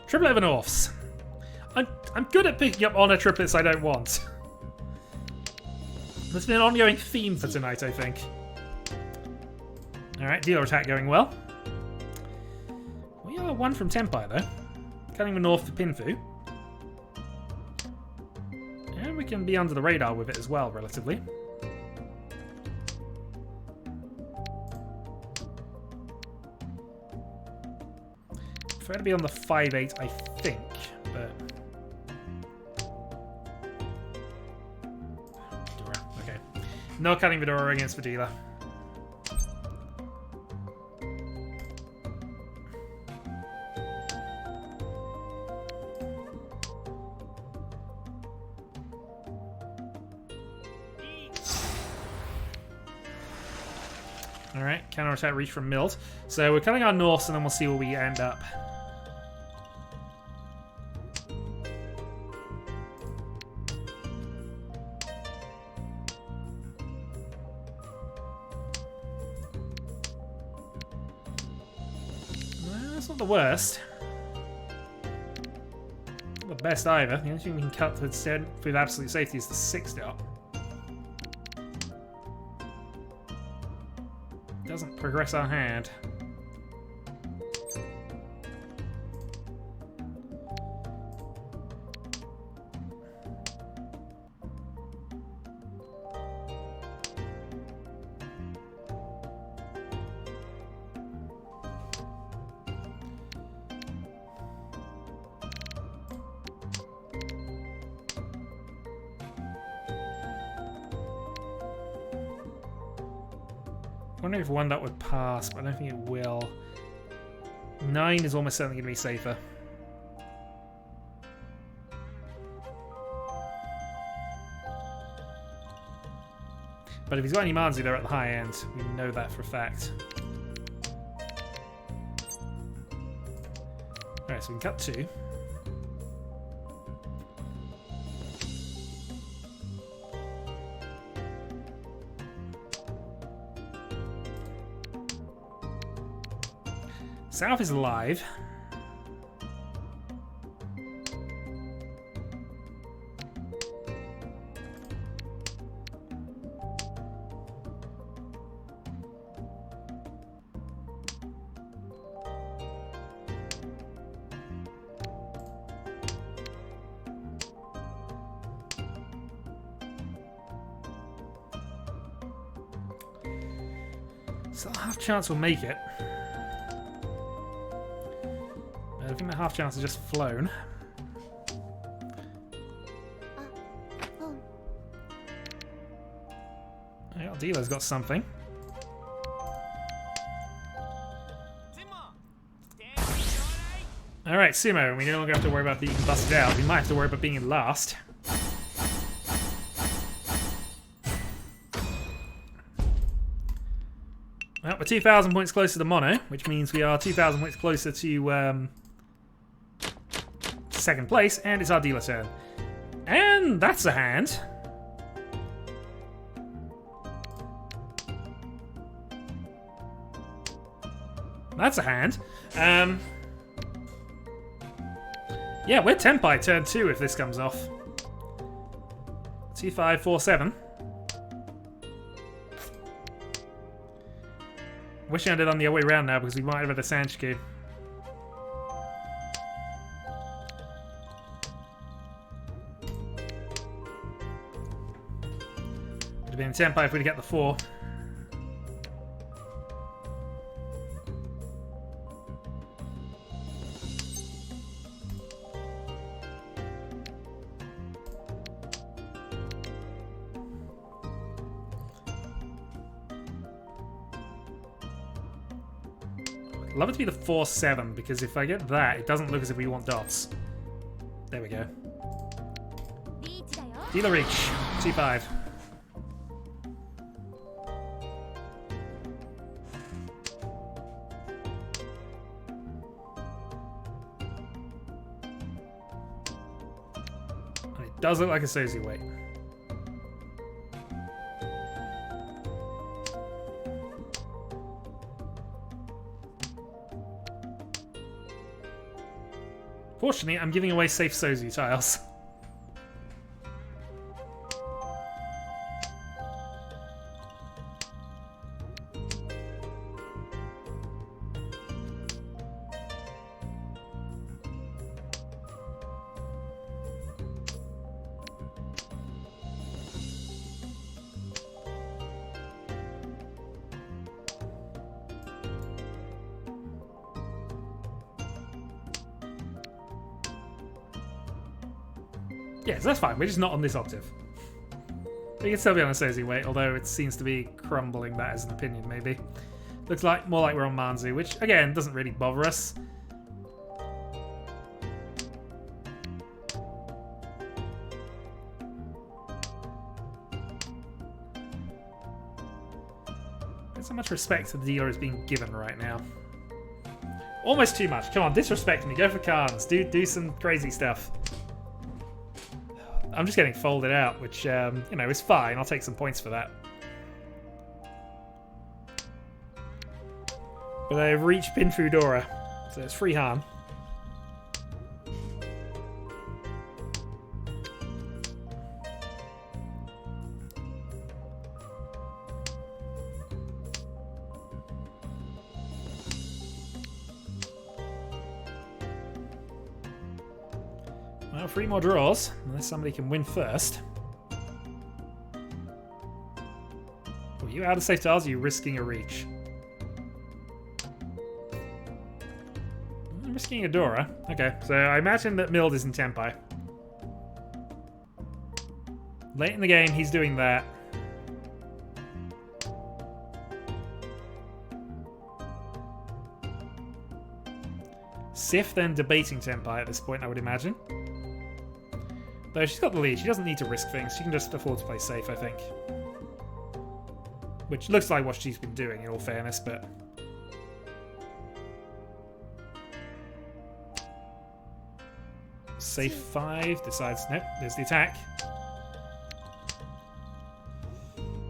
Triplet of an Orphs. I'm good at picking up honor triplets I don't want. There's been an ongoing theme for tonight, I think. Alright, dealer attack going well. We are 1 from Tenpai, though. Cutting the north for Pinfu. And we can be under the radar with it as well, relatively. Prefer to be on the 5-8, I think, but... Okay. No cutting Vidora against Vidila. Alright, counter attack reach from Mild. So we're cutting our north and then we'll see where we end up. Well, that's not the worst. Not the best either. The only thing we can cut instead with absolute safety is the 6-dot. Doesn't progress our hand. I wonder if 1-dot would pass, but I don't think it will. 9 is almost certainly going to be safer. But if he's got any Manzi, they're at the high end. We know that for a fact. Alright, so we can cut 2. South is alive. So half chance we'll make it. I think the half chance has just flown. Our dealer's got something. Alright, Sumo, we no longer have to worry about being busted out. We might have to worry about being in last. Well, we're 2,000 points closer to Mono, which means we are 2,000 points closer to second place, and it's our dealer turn. And that's a hand. That's a hand. Yeah, we're Tenpai turn 2 if this comes off. 2-5-4-7. Wishing I did on the other way around now because we might have had a Sanchiku. Would have been a Tenpai if we'd get the 4. I'd love it to be the 4-7 because if I get that, it doesn't look as if we want dots. There we go. Dealer reach. 2-5. And it does look like a Sozu weight. Fortunately, I'm giving away safe Sozu tiles. Yes, that's fine. We're just not on this octave. We can still be on a Sozi weight, although it seems to be crumbling that as an opinion, maybe. Looks like more like we're on Manzu, which, again, doesn't really bother us. There's so much respect to the dealer is being given right now. Almost too much. Come on, disrespect me. Go for cards. Do some crazy stuff. I'm just getting folded out, which, you know, is fine. I'll take some points for that. But I've reached Pinfudora, so it's free harm. Well, 3 more draws, unless somebody can win first. Are you out of safe tiles, or are you risking a reach? I'm risking a Dora. Okay, so I imagine that Mild is in Tempai. Late in the game, he's doing that. Sif then debating Tempai at this point, I would imagine. Though she's got the lead, she doesn't need to risk things. She can just afford to play safe, I think. Which looks like what she's been doing, in all fairness, but... Safe 5, decides, nope, there's the attack.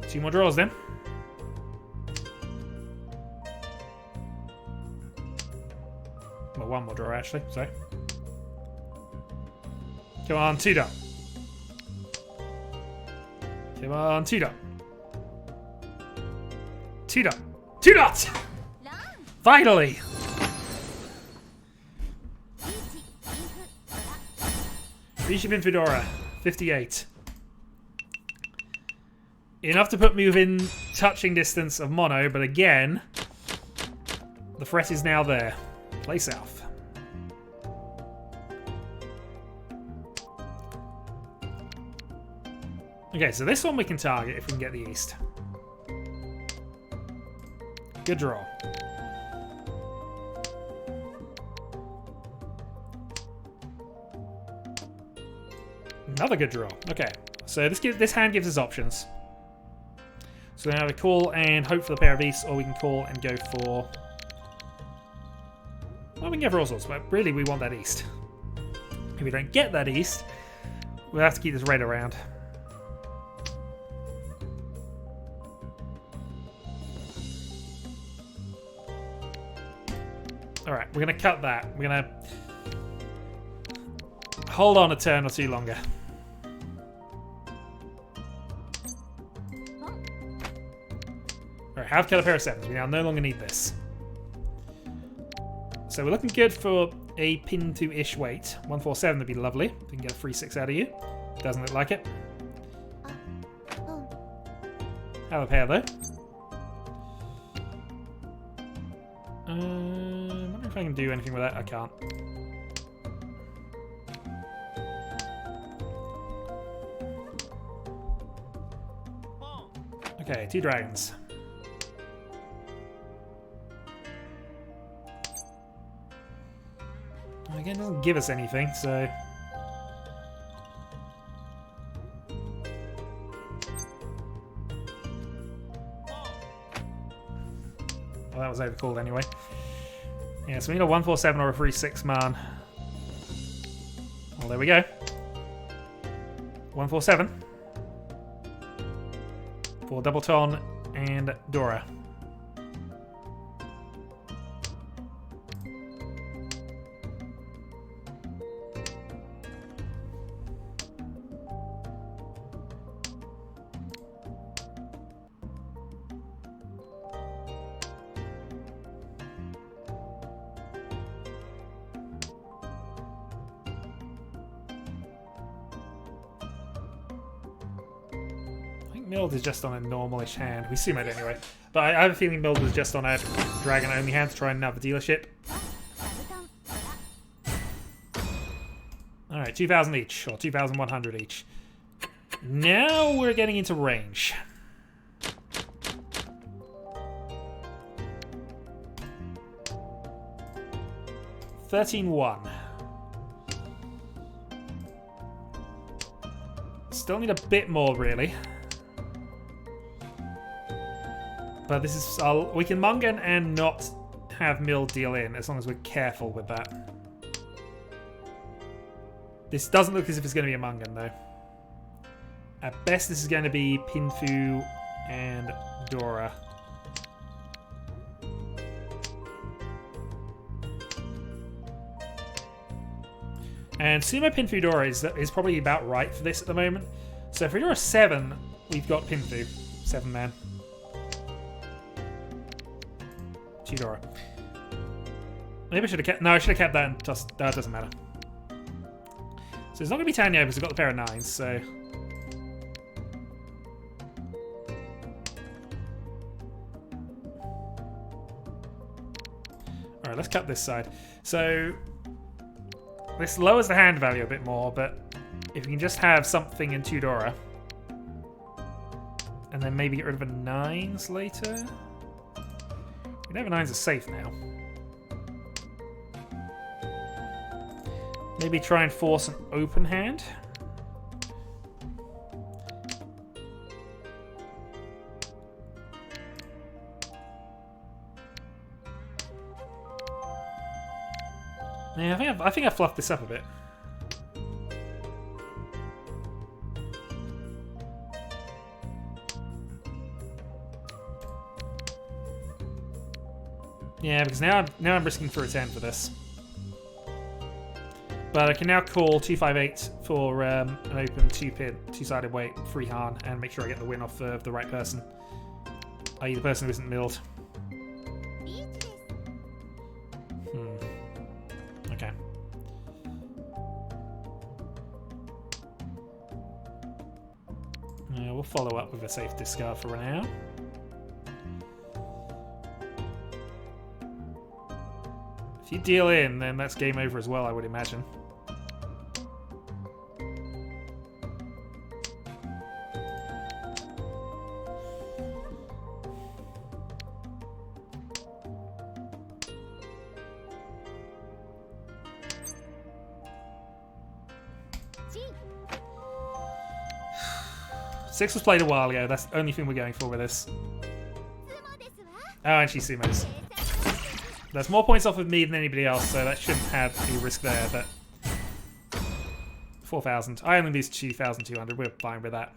2 more draws then. Well, 1 more draw actually, sorry. Come on, 2 dot. Come on, 2 dot. 2 dot. 2 dot! Finally! Riichi Pinfudora, 58. Enough to put me within touching distance of Mono, but again, the threat is now there. Play south. Okay, so this one we can target if we can get the east. Good draw. Another good draw. Okay, so this hand gives us options. So we can either call and hope for the pair of east, or we can call and go for... Well, we can go for all sorts, but really we want that east. If we don't get that east, we'll have to keep this red around. Alright, we're going to cut that. We're going to hold on a turn or 2 longer. Alright, have cut a pair of 7s. We now no longer need this. So we're looking good for a pin to ish weight. 147 would be lovely. If we can get a free 6 out of you. Doesn't look like it. Have a pair though. I wonder if I can do anything with that. I can't. Okay, 2 dragons. Again, it doesn't give us anything, so... Well, that was overcalled anyway. Yeah, so we need a 147 or a free 6 man. Well, there we go. 147. For Double Ton and Dora. Mild is just on a normalish hand. We assume it anyway. But I have a feeling Mild was just on a dragon-only hand to try and nab the dealership. Alright, 2,000 each, or 2,100 each. Now we're getting into range. $13,100. Still need a bit more, really. But this is... we can Mungan and not have Mill deal in, as long as we're careful with that. This doesn't look as if it's going to be a Mungan, though. At best, this is going to be Pinfu and Dora. And Sumo Pinfu Dora is probably about right for this at the moment. So if we draw a 7, we've got Pinfu. 7-man. 2 Dora. Maybe I should have kept... No, I should have kept that and just... No, it doesn't matter. So it's not going to be Tanyo because we've got the pair of 9s, so... Alright, let's cut this side. So... This lowers the hand value a bit more, but if we can just have something in 2 Dora, and then maybe get rid of a 9s later. We know the 9s are safe now. Maybe try and force an open hand. Yeah, I think I fluffed this up a bit. Yeah, because now I'm risking for a 10 for this. But I can now call 258 for an open 2-sided weight free Han and make sure I get the win off the right person, i.e. the person who isn't milled. Okay. Yeah, we'll follow up with a safe discard for now. If you deal in, then that's game over as well, I would imagine. Six was played a while ago. That's the only thing we're going for with this. Oh, and she sumos. That's more points off of me than anybody else, so that shouldn't have any risk there, but... 4,000. I only lose 2,200. We're fine with that.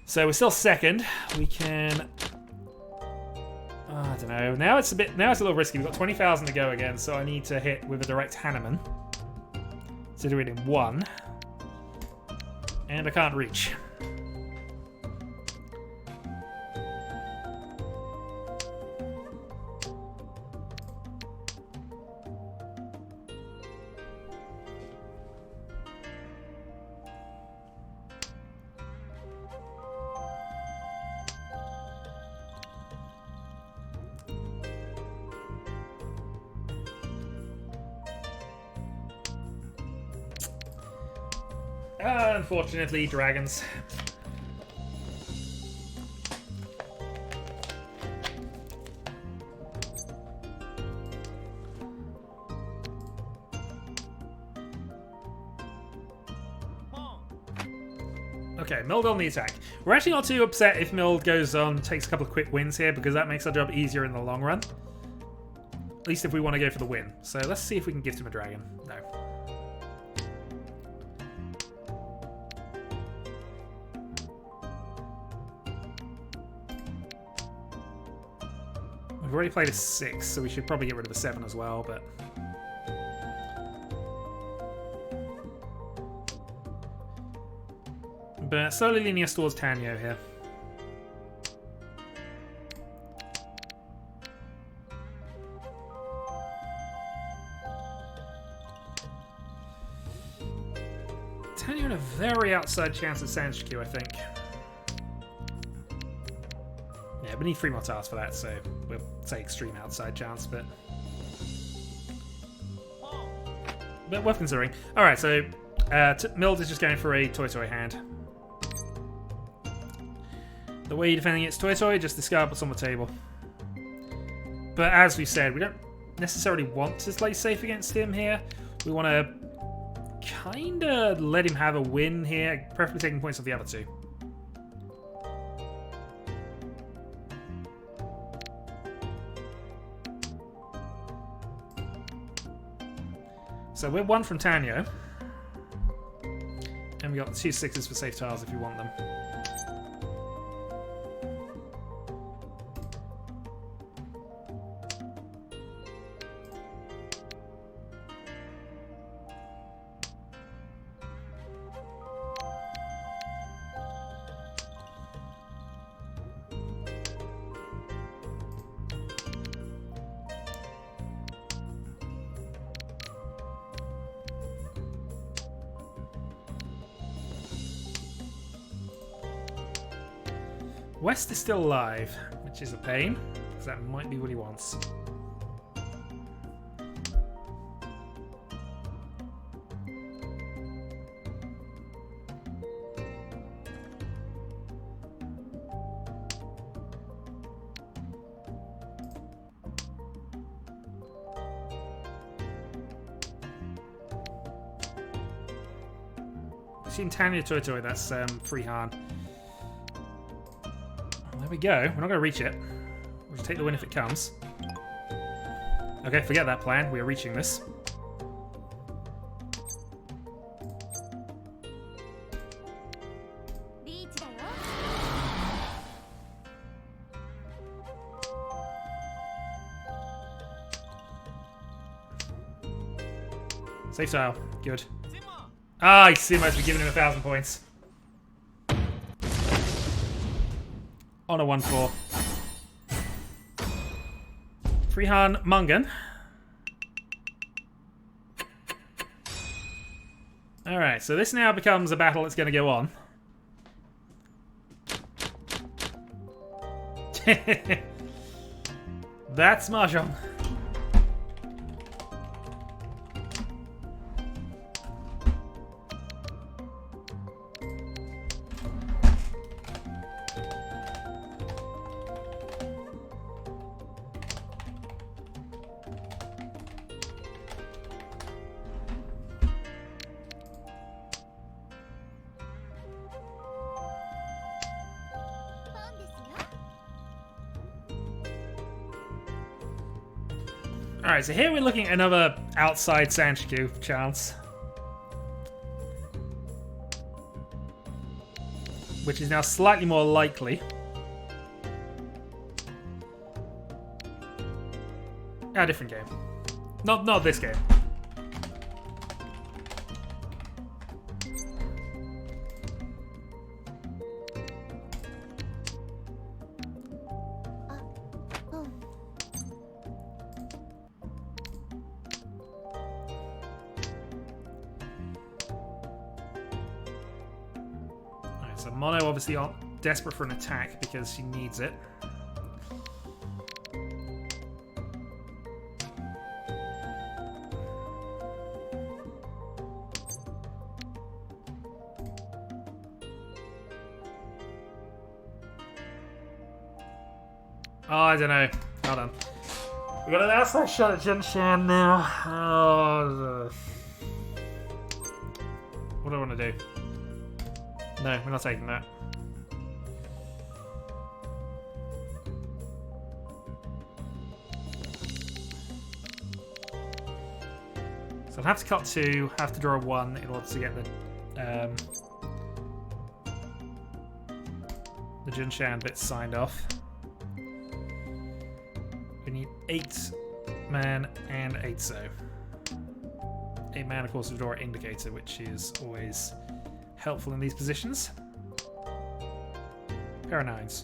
So we're still second. We can... I don't know. Now it's a little risky. We've got 20,000 to go again, so I need to hit with a direct Hanneman. So do it in 1. And I can't reach. Unfortunately, dragons. Okay, Mild on the attack. We're actually not too upset if Mild goes on, takes a couple of quick wins here, because that makes our job easier in the long run. At least if we want to go for the win. So let's see if we can gift him a dragon. No. We've already played a 6, so we should probably get rid of a 7 as well, but... But slowly leaning us towards Tanyo here. Tanyo had a very outside chance at Sanshikyu, I think. Yeah, we need 3 more tiles for that, so we'll say extreme outside chance, but... but worth considering. Alright, so Mild is just going for a Toy hand. The way you're defending it's Toy, just discard what's on the table. But as we said, we don't necessarily want to play safe against him here. We want to kind of let him have a win here, preferably taking points off the other two. So we're 1 from Tanyo. And we got 2 6s for safe tiles if you want them. West is still alive, which is a pain, because that might be what he wants. Seen Tanya Toy, that's free Han. There we go. We're not going to reach it. We'll just take the win if it comes. Okay, forget that plan. We are reaching this. Safe tile. Good. Ah, I see. Must be giving him 1,000 points. On a 1-4. Freehan Mungan. Alright, so this now becomes a battle that's going to go on. That's Mahjong. Alright, so here we're looking at another outside Sanchiku chance. Which is now slightly more likely. A different game. Not this game. So Mono obviously desperate for an attack because she needs it. Oh, I don't know. Hold on. We got an outside shot at Jinshan now. Oh, what do I want to do? No, we're not taking that. So I'll have to cut 2, have to draw a 1 in order to get the Jinshan bits signed off. We need 8 man and 8 so. 8 man, of course, to draw an indicator, which is always helpful in these positions. Pair of 9s.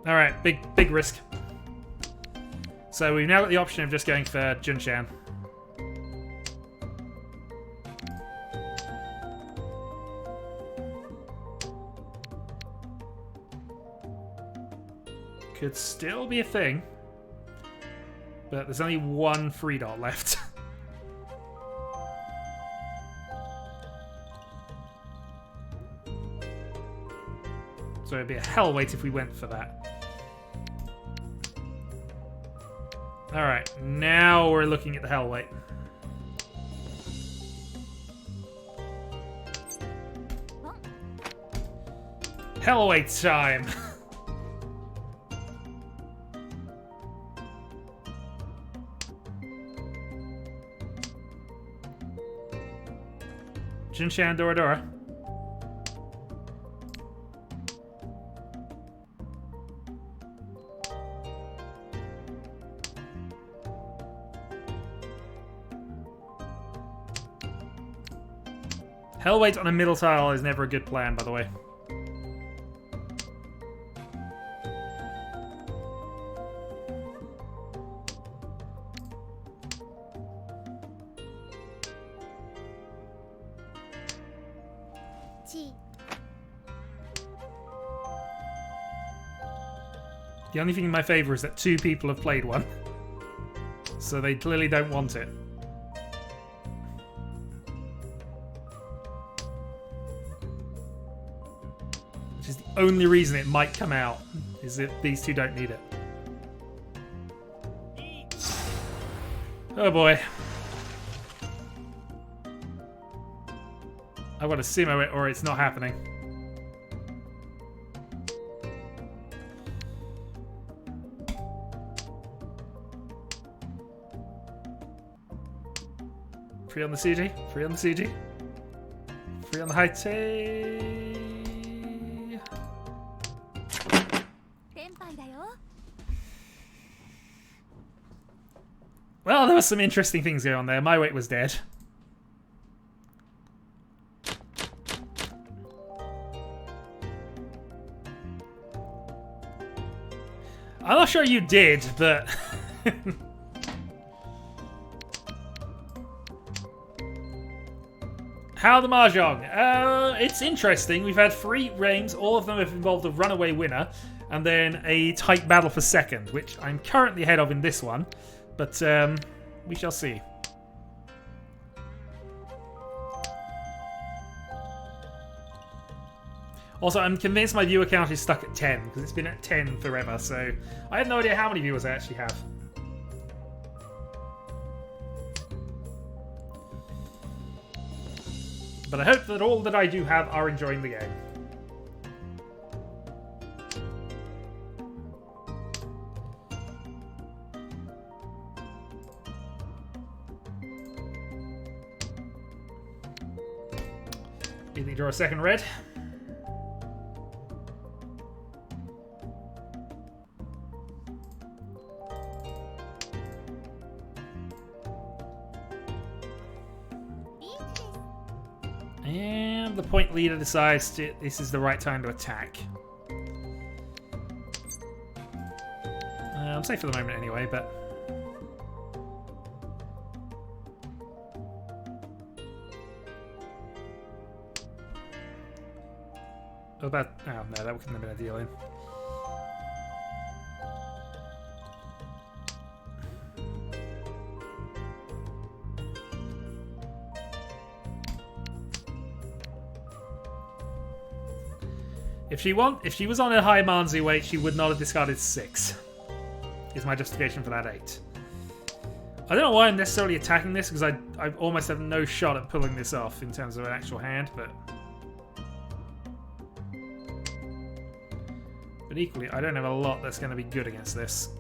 Alright, big risk. So we've now got the option of just going for Junshan. Could still be a thing. But there's only one free dot left. So it'd be a hell wait if we went for that. Alright, now we're looking at the hell wait. Hell wait time! Jinshan Dora Dora. Hell wait on a middle tile is never a good plan, by the way. The only thing in my favour is that 2 people have played one. So they clearly don't want it. Which is the only reason it might come out, is that these 2 don't need it. Oh boy. I've got to Simo it or it's not happening. Free on the CG, free on the CG. Free on the high T. Well, there was some interesting things going on there. My weight was dead. I'm not sure you did, but... How the Mahjong? It's interesting. We've had 3 games. All of them have involved a runaway winner. And then a tight battle for second, which I'm currently ahead of in this one. But we shall see. Also, I'm convinced my viewer count is stuck at 10, because it's been at 10 forever. So I have no idea how many viewers I actually have. But I hope that all that I do have are enjoying the game. Easily draw a second red. And the point leader decides this is the right time to attack. I'm safe for the moment anyway, but... Oh, no, that couldn't have been a deal in. If she was on a high Manzi weight, she would not have discarded 6. Is my justification for that 8. I don't know why I'm necessarily attacking this, because I almost have no shot at pulling this off in terms of an actual hand, but equally, I don't have a lot that's going to be good against this.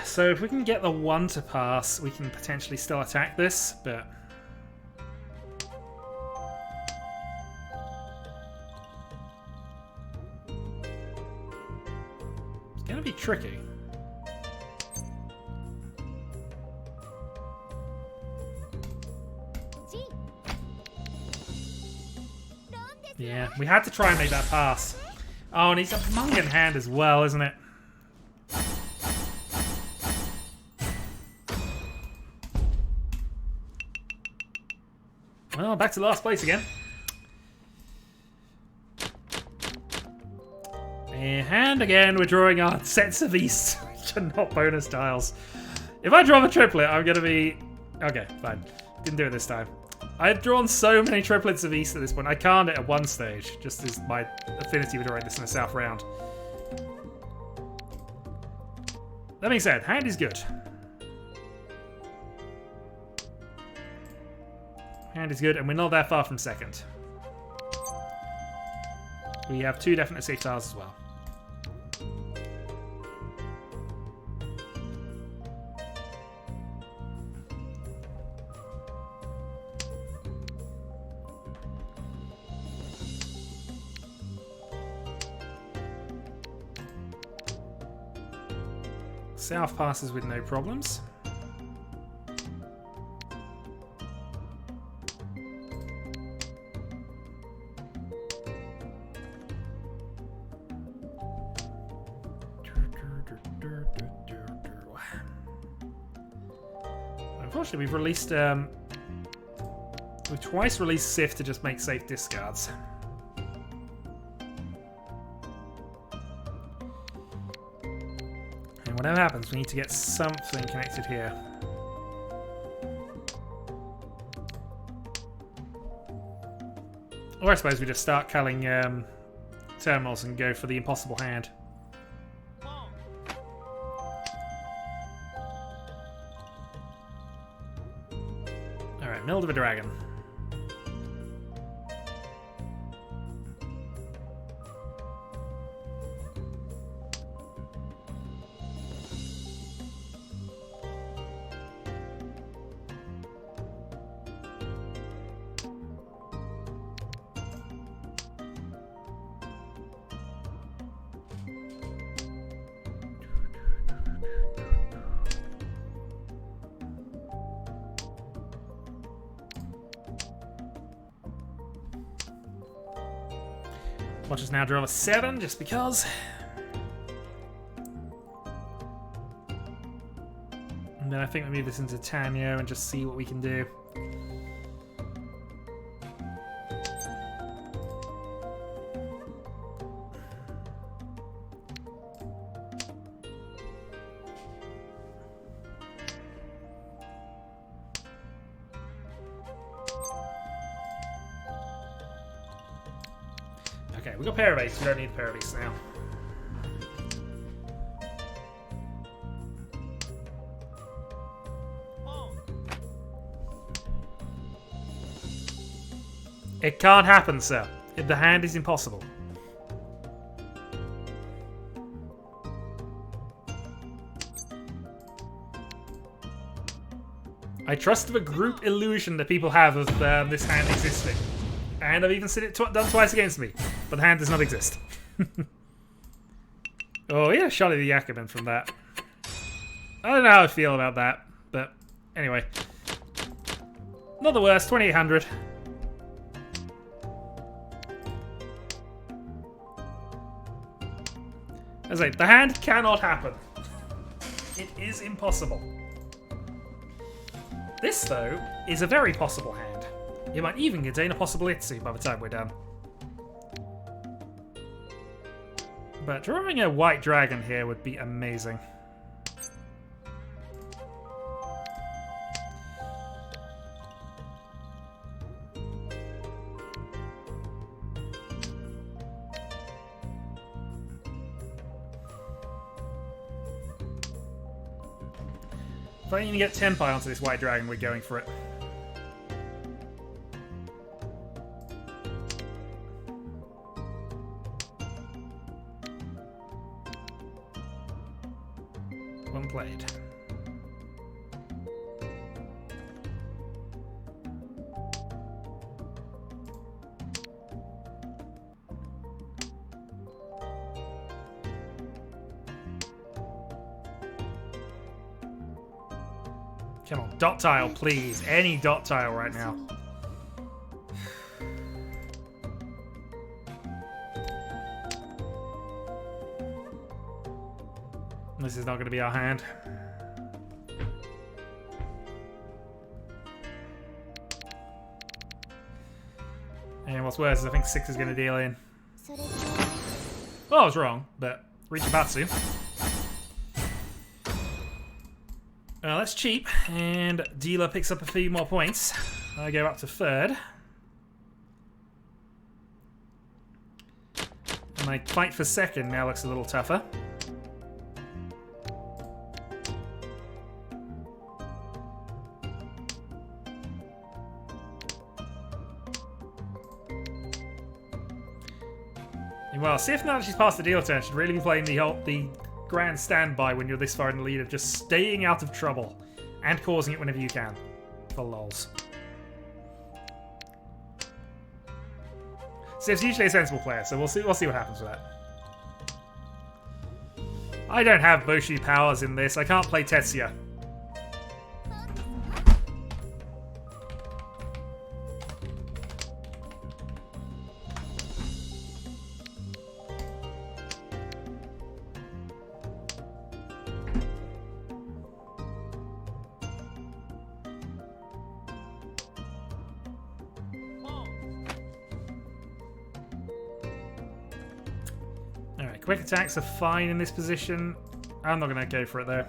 So if we can get the 1 to pass, we can potentially still attack this, but... it's going to be tricky. Yeah, we had to try and make that pass. Oh, and he's a Mungan hand as well, isn't it? Well, back to last place again. And again, we're drawing our sets of East, which are not bonus tiles. If I draw a triplet, I'm going to be... Okay, fine. Didn't do it this time. I've drawn so many triplets of East at this point. I can't at one stage, just as my affinity with drawing this in the South round. That being said, hand is good. Hand is good, and we're not that far from second. We have 2 definite safe tiles as well. South passes with no problems. Unfortunately, we've released we've twice released Sif to just make safe discards. And whatever happens, we need to get something connected here. Or I suppose we just start culling terminals and go for the impossible hand. Alright, Mild of a Dragon. Watch us now draw a 7, just because. And then I think we move this into Tanyo and just see what we can do. Okay, we got pair of 8s, we don't need pair of 8s now. It can't happen, sir. The hand is impossible. I trust the group illusion that people have of this hand existing. And I've even seen it done twice against me. But the hand does not exist. Oh, yeah, shot at the Yakuman from that. I don't know how I feel about that. But anyway. Not the worst, 2800. As I say, the hand cannot happen. It is impossible. This, though, is a very possible hand. It might even contain a possible Itsu by the time we're done. But drawing a white dragon here would be amazing. If I can get Tenpai onto this white dragon, we're going for it. Well played. Come on, dot tile, please. Any dot tile right now. This is not going to be our hand. And what's worse is I think 6 is going to deal in. Well, I was wrong, but Riichi. Well, that's cheap, and dealer picks up a few more points. I go up to 3rd. And my fight for 2nd now looks a little tougher. Well, see if now that she's past the dealer turn, should really be playing the grand standby when you're this far in the lead of just staying out of trouble and causing it whenever you can. For lols. Sif's usually a sensible player, so we'll see what happens with that. I don't have Boshu powers in this. I can't play Tetsuya. Quick attacks are fine in this position. I'm not going to go for it though.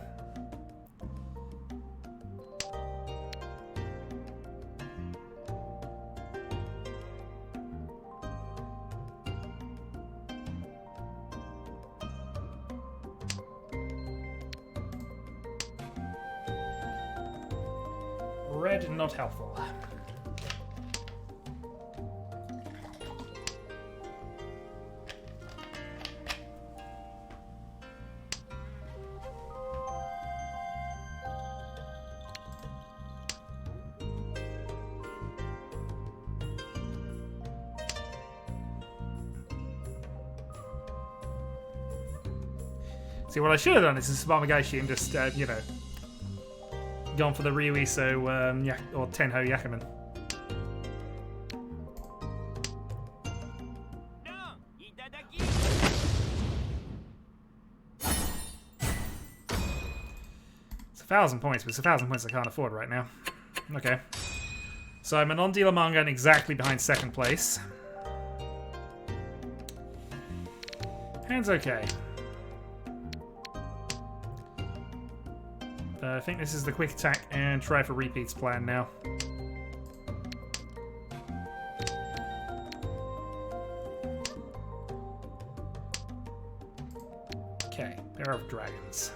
Red, not helpful. See, what I should have done is Tsubame Gaishi and just, you know, gone for the Ryuiso or Tenho Yakuman. It's 1,000 points, but it's 1,000 points I can't afford right now. Okay. So I'm a non-dealer manga and exactly behind 2nd place. Hand's okay. I think this is the quick attack and try for repeats plan now. Okay, pair of dragons.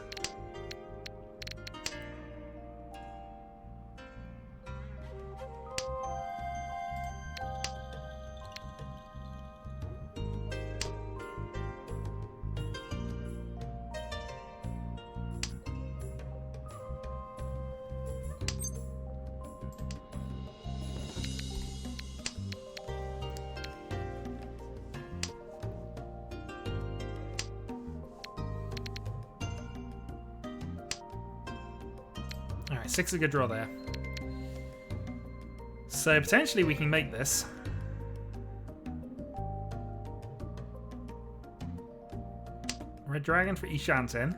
Alright, 6 is a good draw there. So potentially we can make this. Red Dragon for Ishanten.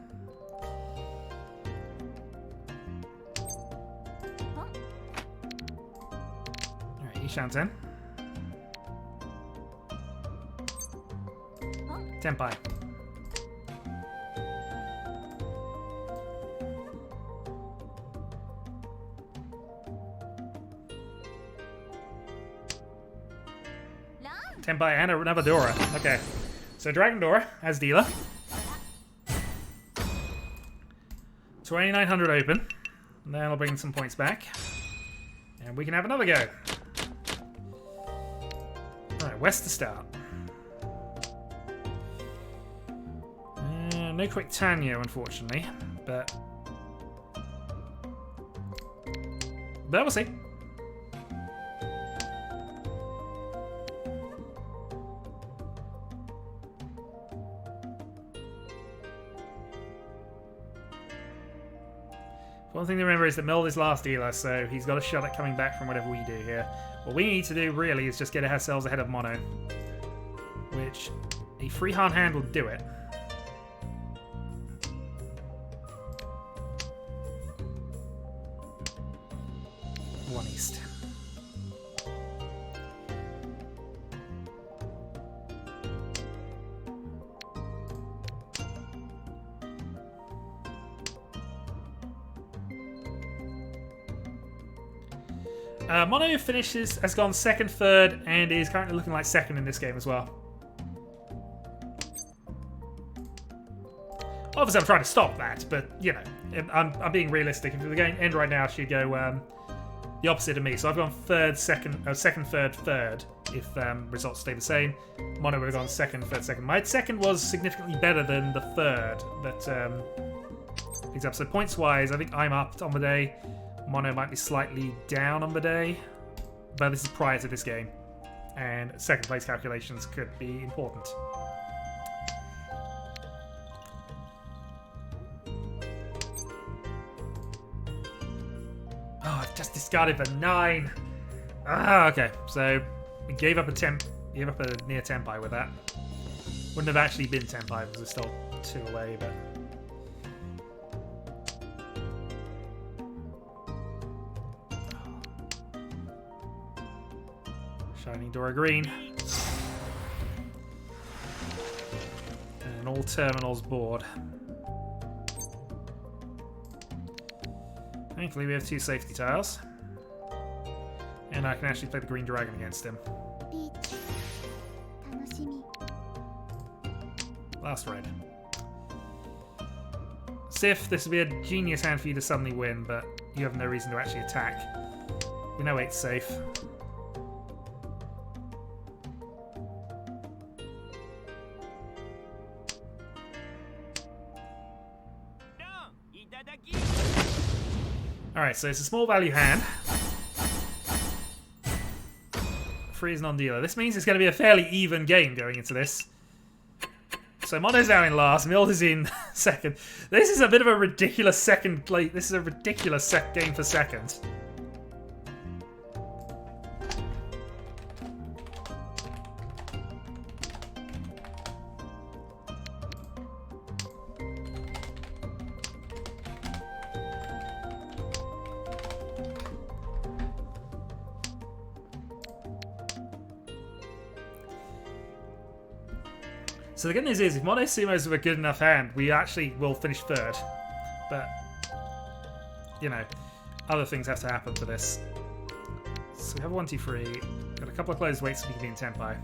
Alright, Ishanten. Tenpai. Tenpai and another Dora. Okay. So Dragon Dora as dealer. 2,900 open. And then I'll bring some points back. And we can have another go. Alright, west to start. No quick Tanyo, unfortunately. But we'll see. One thing to remember is that Mild is last dealer, so he's got a shot at coming back from whatever we do here. What we need to do, really, is just get ourselves ahead of Mono. Which, a free hand will do it. one east. Mono has gone second, third, and is currently looking like second in this game as well. Obviously, I'm trying to stop that, but you know, I'm being realistic. If the game end right now, she'd go the opposite of me. So I've gone third, second, third, third. If results stay the same, Mono would have gone second, third, second. My second was significantly better than the third. That picked up. So points wise, I think I'm up on the day. Mono might be slightly down on the day, but this is prior to this game, and second place calculations could be important. Oh, I've just discarded the 9. Ah, okay. So we gave up a near tempai with that. Wouldn't have actually been tempai because we're still 2 away, but. Shining Dora Green. And all terminals board. Thankfully we have 2 safety tiles. And I can actually play the Green Dragon against him. Last red. Sif, this would be a genius hand for you to suddenly win, but you have no reason to actually attack. We know 8's safe. Alright, so it's a small value hand. Free is non-dealer. This means it's going to be a fairly even game going into this. So Mono's now in last, Mild is in second. This is a bit of a ridiculous second. This is a ridiculous game for second. So the good news is, if Mono Sumos have a good enough hand, we actually will finish third. But, you know, other things have to happen for this. So we have 1, 2, 3. Got a couple of closed weights so we can be in tempo.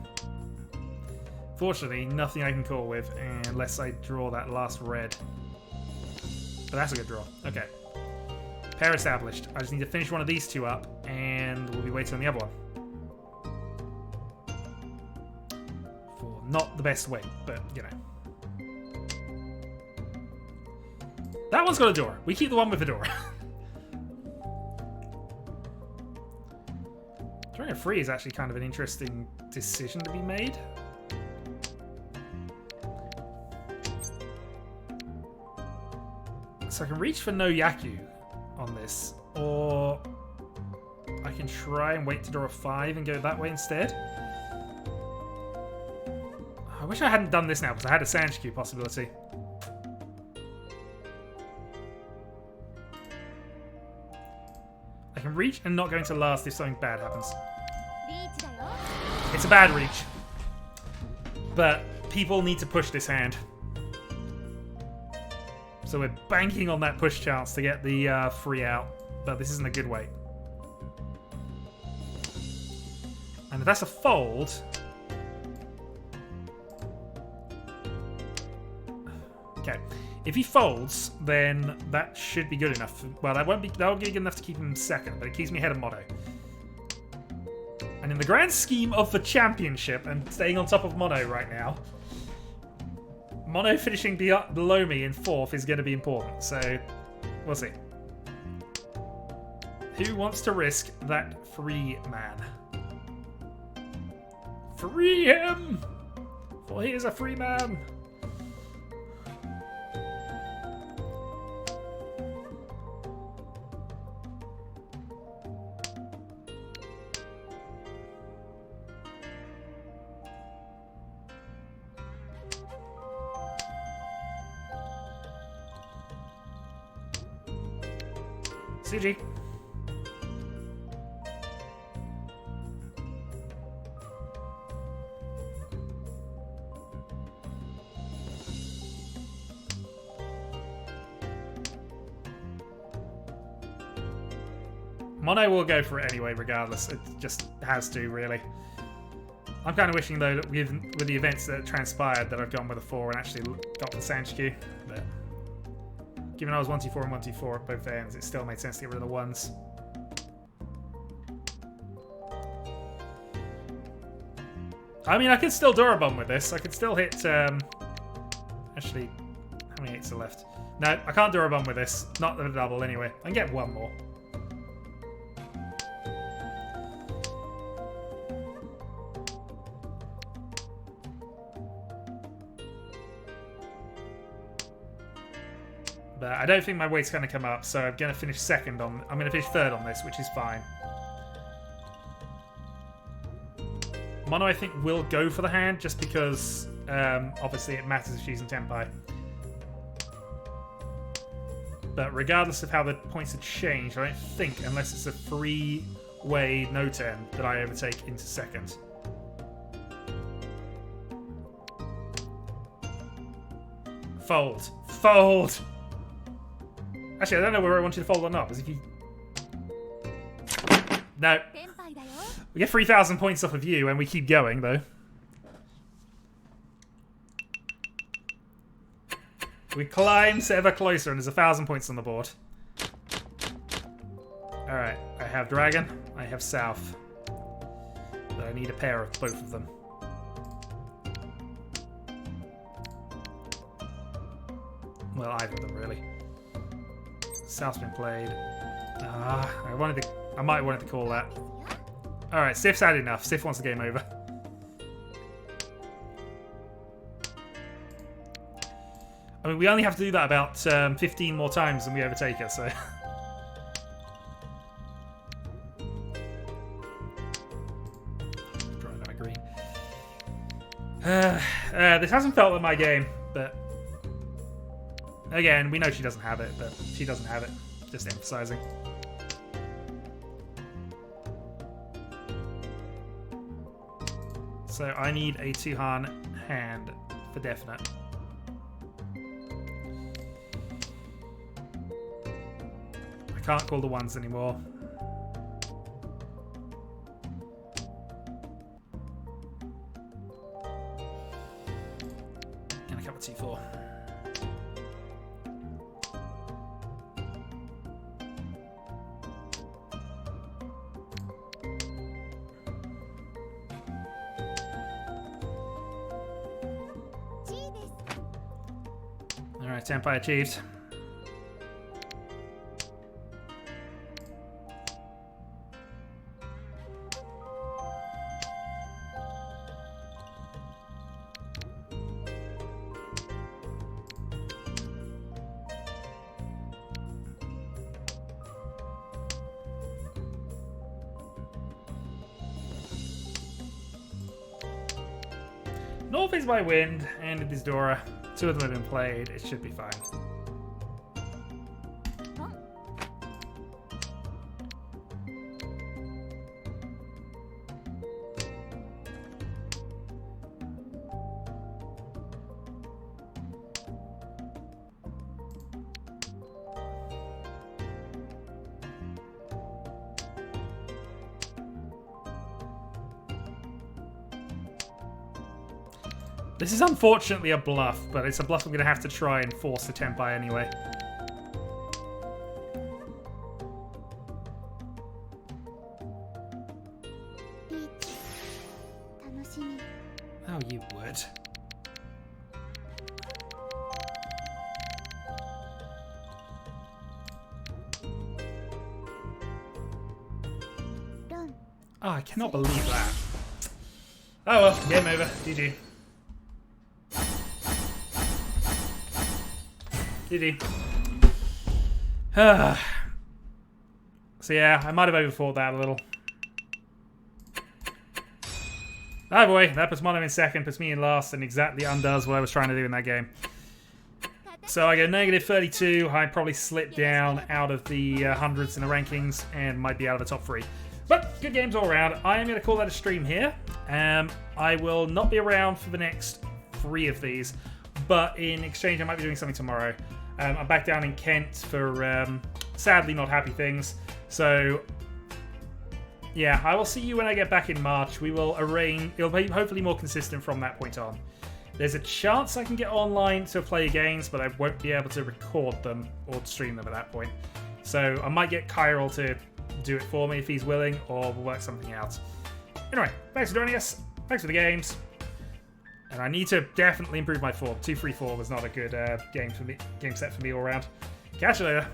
Fortunately, nothing I can call with unless I draw that last red. But that's a good draw. Okay. Pair established. I just need to finish one of these 2 up, and we'll be waiting on the other one. Not the best way, but, you know. That one's got a door. We keep the one with the door. Drawing a 3 is actually kind of an interesting decision to be made. So I can reach for no Yaku on this, or I can try and wait to draw a 5 and go that way instead. I wish I hadn't done this now, because I had a Sanshikyu possibility. I can reach and not go into last if something bad happens. It's a bad reach. But people need to push this hand. So we're banking on that push chance to get the free out. But this isn't a good way. And if that's a fold... Okay, if he folds, then that should be good enough. Well, that won't be good enough to keep him second, but it keeps me ahead of Mono. And in the grand scheme of the championship and staying on top of Mono right now, Mono finishing below me in 4th is going to be important. So we'll see. Who wants to risk that free man? Free him! For he is a free man. Suji. Mono will go for it anyway, regardless. It just has to, really. I'm kind of wishing, though, that with the events that transpired, that I've gone with a 4 and actually got the Sanchiku. But given I was 1-2-4 and 1-2-4 at both ends, it still made sense to get rid of the 1s. I mean, I could still Dorabomb with this. I could still hit... Actually, how many 8s are left? No, I can't Dorabomb with this. Not the double, anyway. I can get 1 more. But I don't think my weight's going to come up, so I'm going to finish second on... I'm going to finish third on this, which is fine. Mono, I think, will go for the hand, just because, obviously, it matters if she's in Tenpai. But regardless of how the points have changed, I don't think, unless it's a three-way no turn, that I overtake into second. Fold. Fold! Actually, I don't know whether I want you to fold or not, because if you... No. We get 3,000 points off of you, and we keep going, though. We climb ever closer, and there's 1,000 points on the board. Alright, I have Dragon, I have South. But I need a pair of both of them. Well, either of them, really. South's been played. I might have wanted to call that. Alright, Sif's had enough. Sif wants the game over. I mean, we only have to do that about 15 more times than we overtake her, so... Drawing out my green. This hasn't felt like my game, but... Again, we know she doesn't have it, but she doesn't have it. Just emphasizing. So I need a Tuhan hand for definite. I can't call the 1s anymore. And a couple of 2-4. Alright, Tenpai achieved. North is by wind, and it is Dora. 2 of them have been played. It should be fine. This is unfortunately a bluff, but it's a bluff I'm going to have to try and force the Tenpai anyway. Oh, you would. Oh, I cannot believe that. Oh well, game over. GG. GG. So yeah, I might have overthought that a little. Oh boy, that puts Mono in second, puts me in last, and exactly undoes what I was trying to do in that game. So I go -32. I probably slip down out of the hundreds in the rankings and might be out of the top 3. But good games all around. I am going to call that a stream here. I will not be around for the next 3 of these, but in exchange I might be doing something tomorrow. I'm back down in Kent for sadly not happy things. So Yeah, I will see you when I get back in March. We will arrange... It'll be hopefully more consistent from that point on. There's a chance I can get online to play games, but I won't be able to record them or stream them at that point. So I might get Kyril to do it for me if he's willing, or we'll work something out. Anyway, thanks for joining us. Thanks for the games. And I need to definitely improve my form. 2-3-4 was not a good game set for me all around. Catch you later.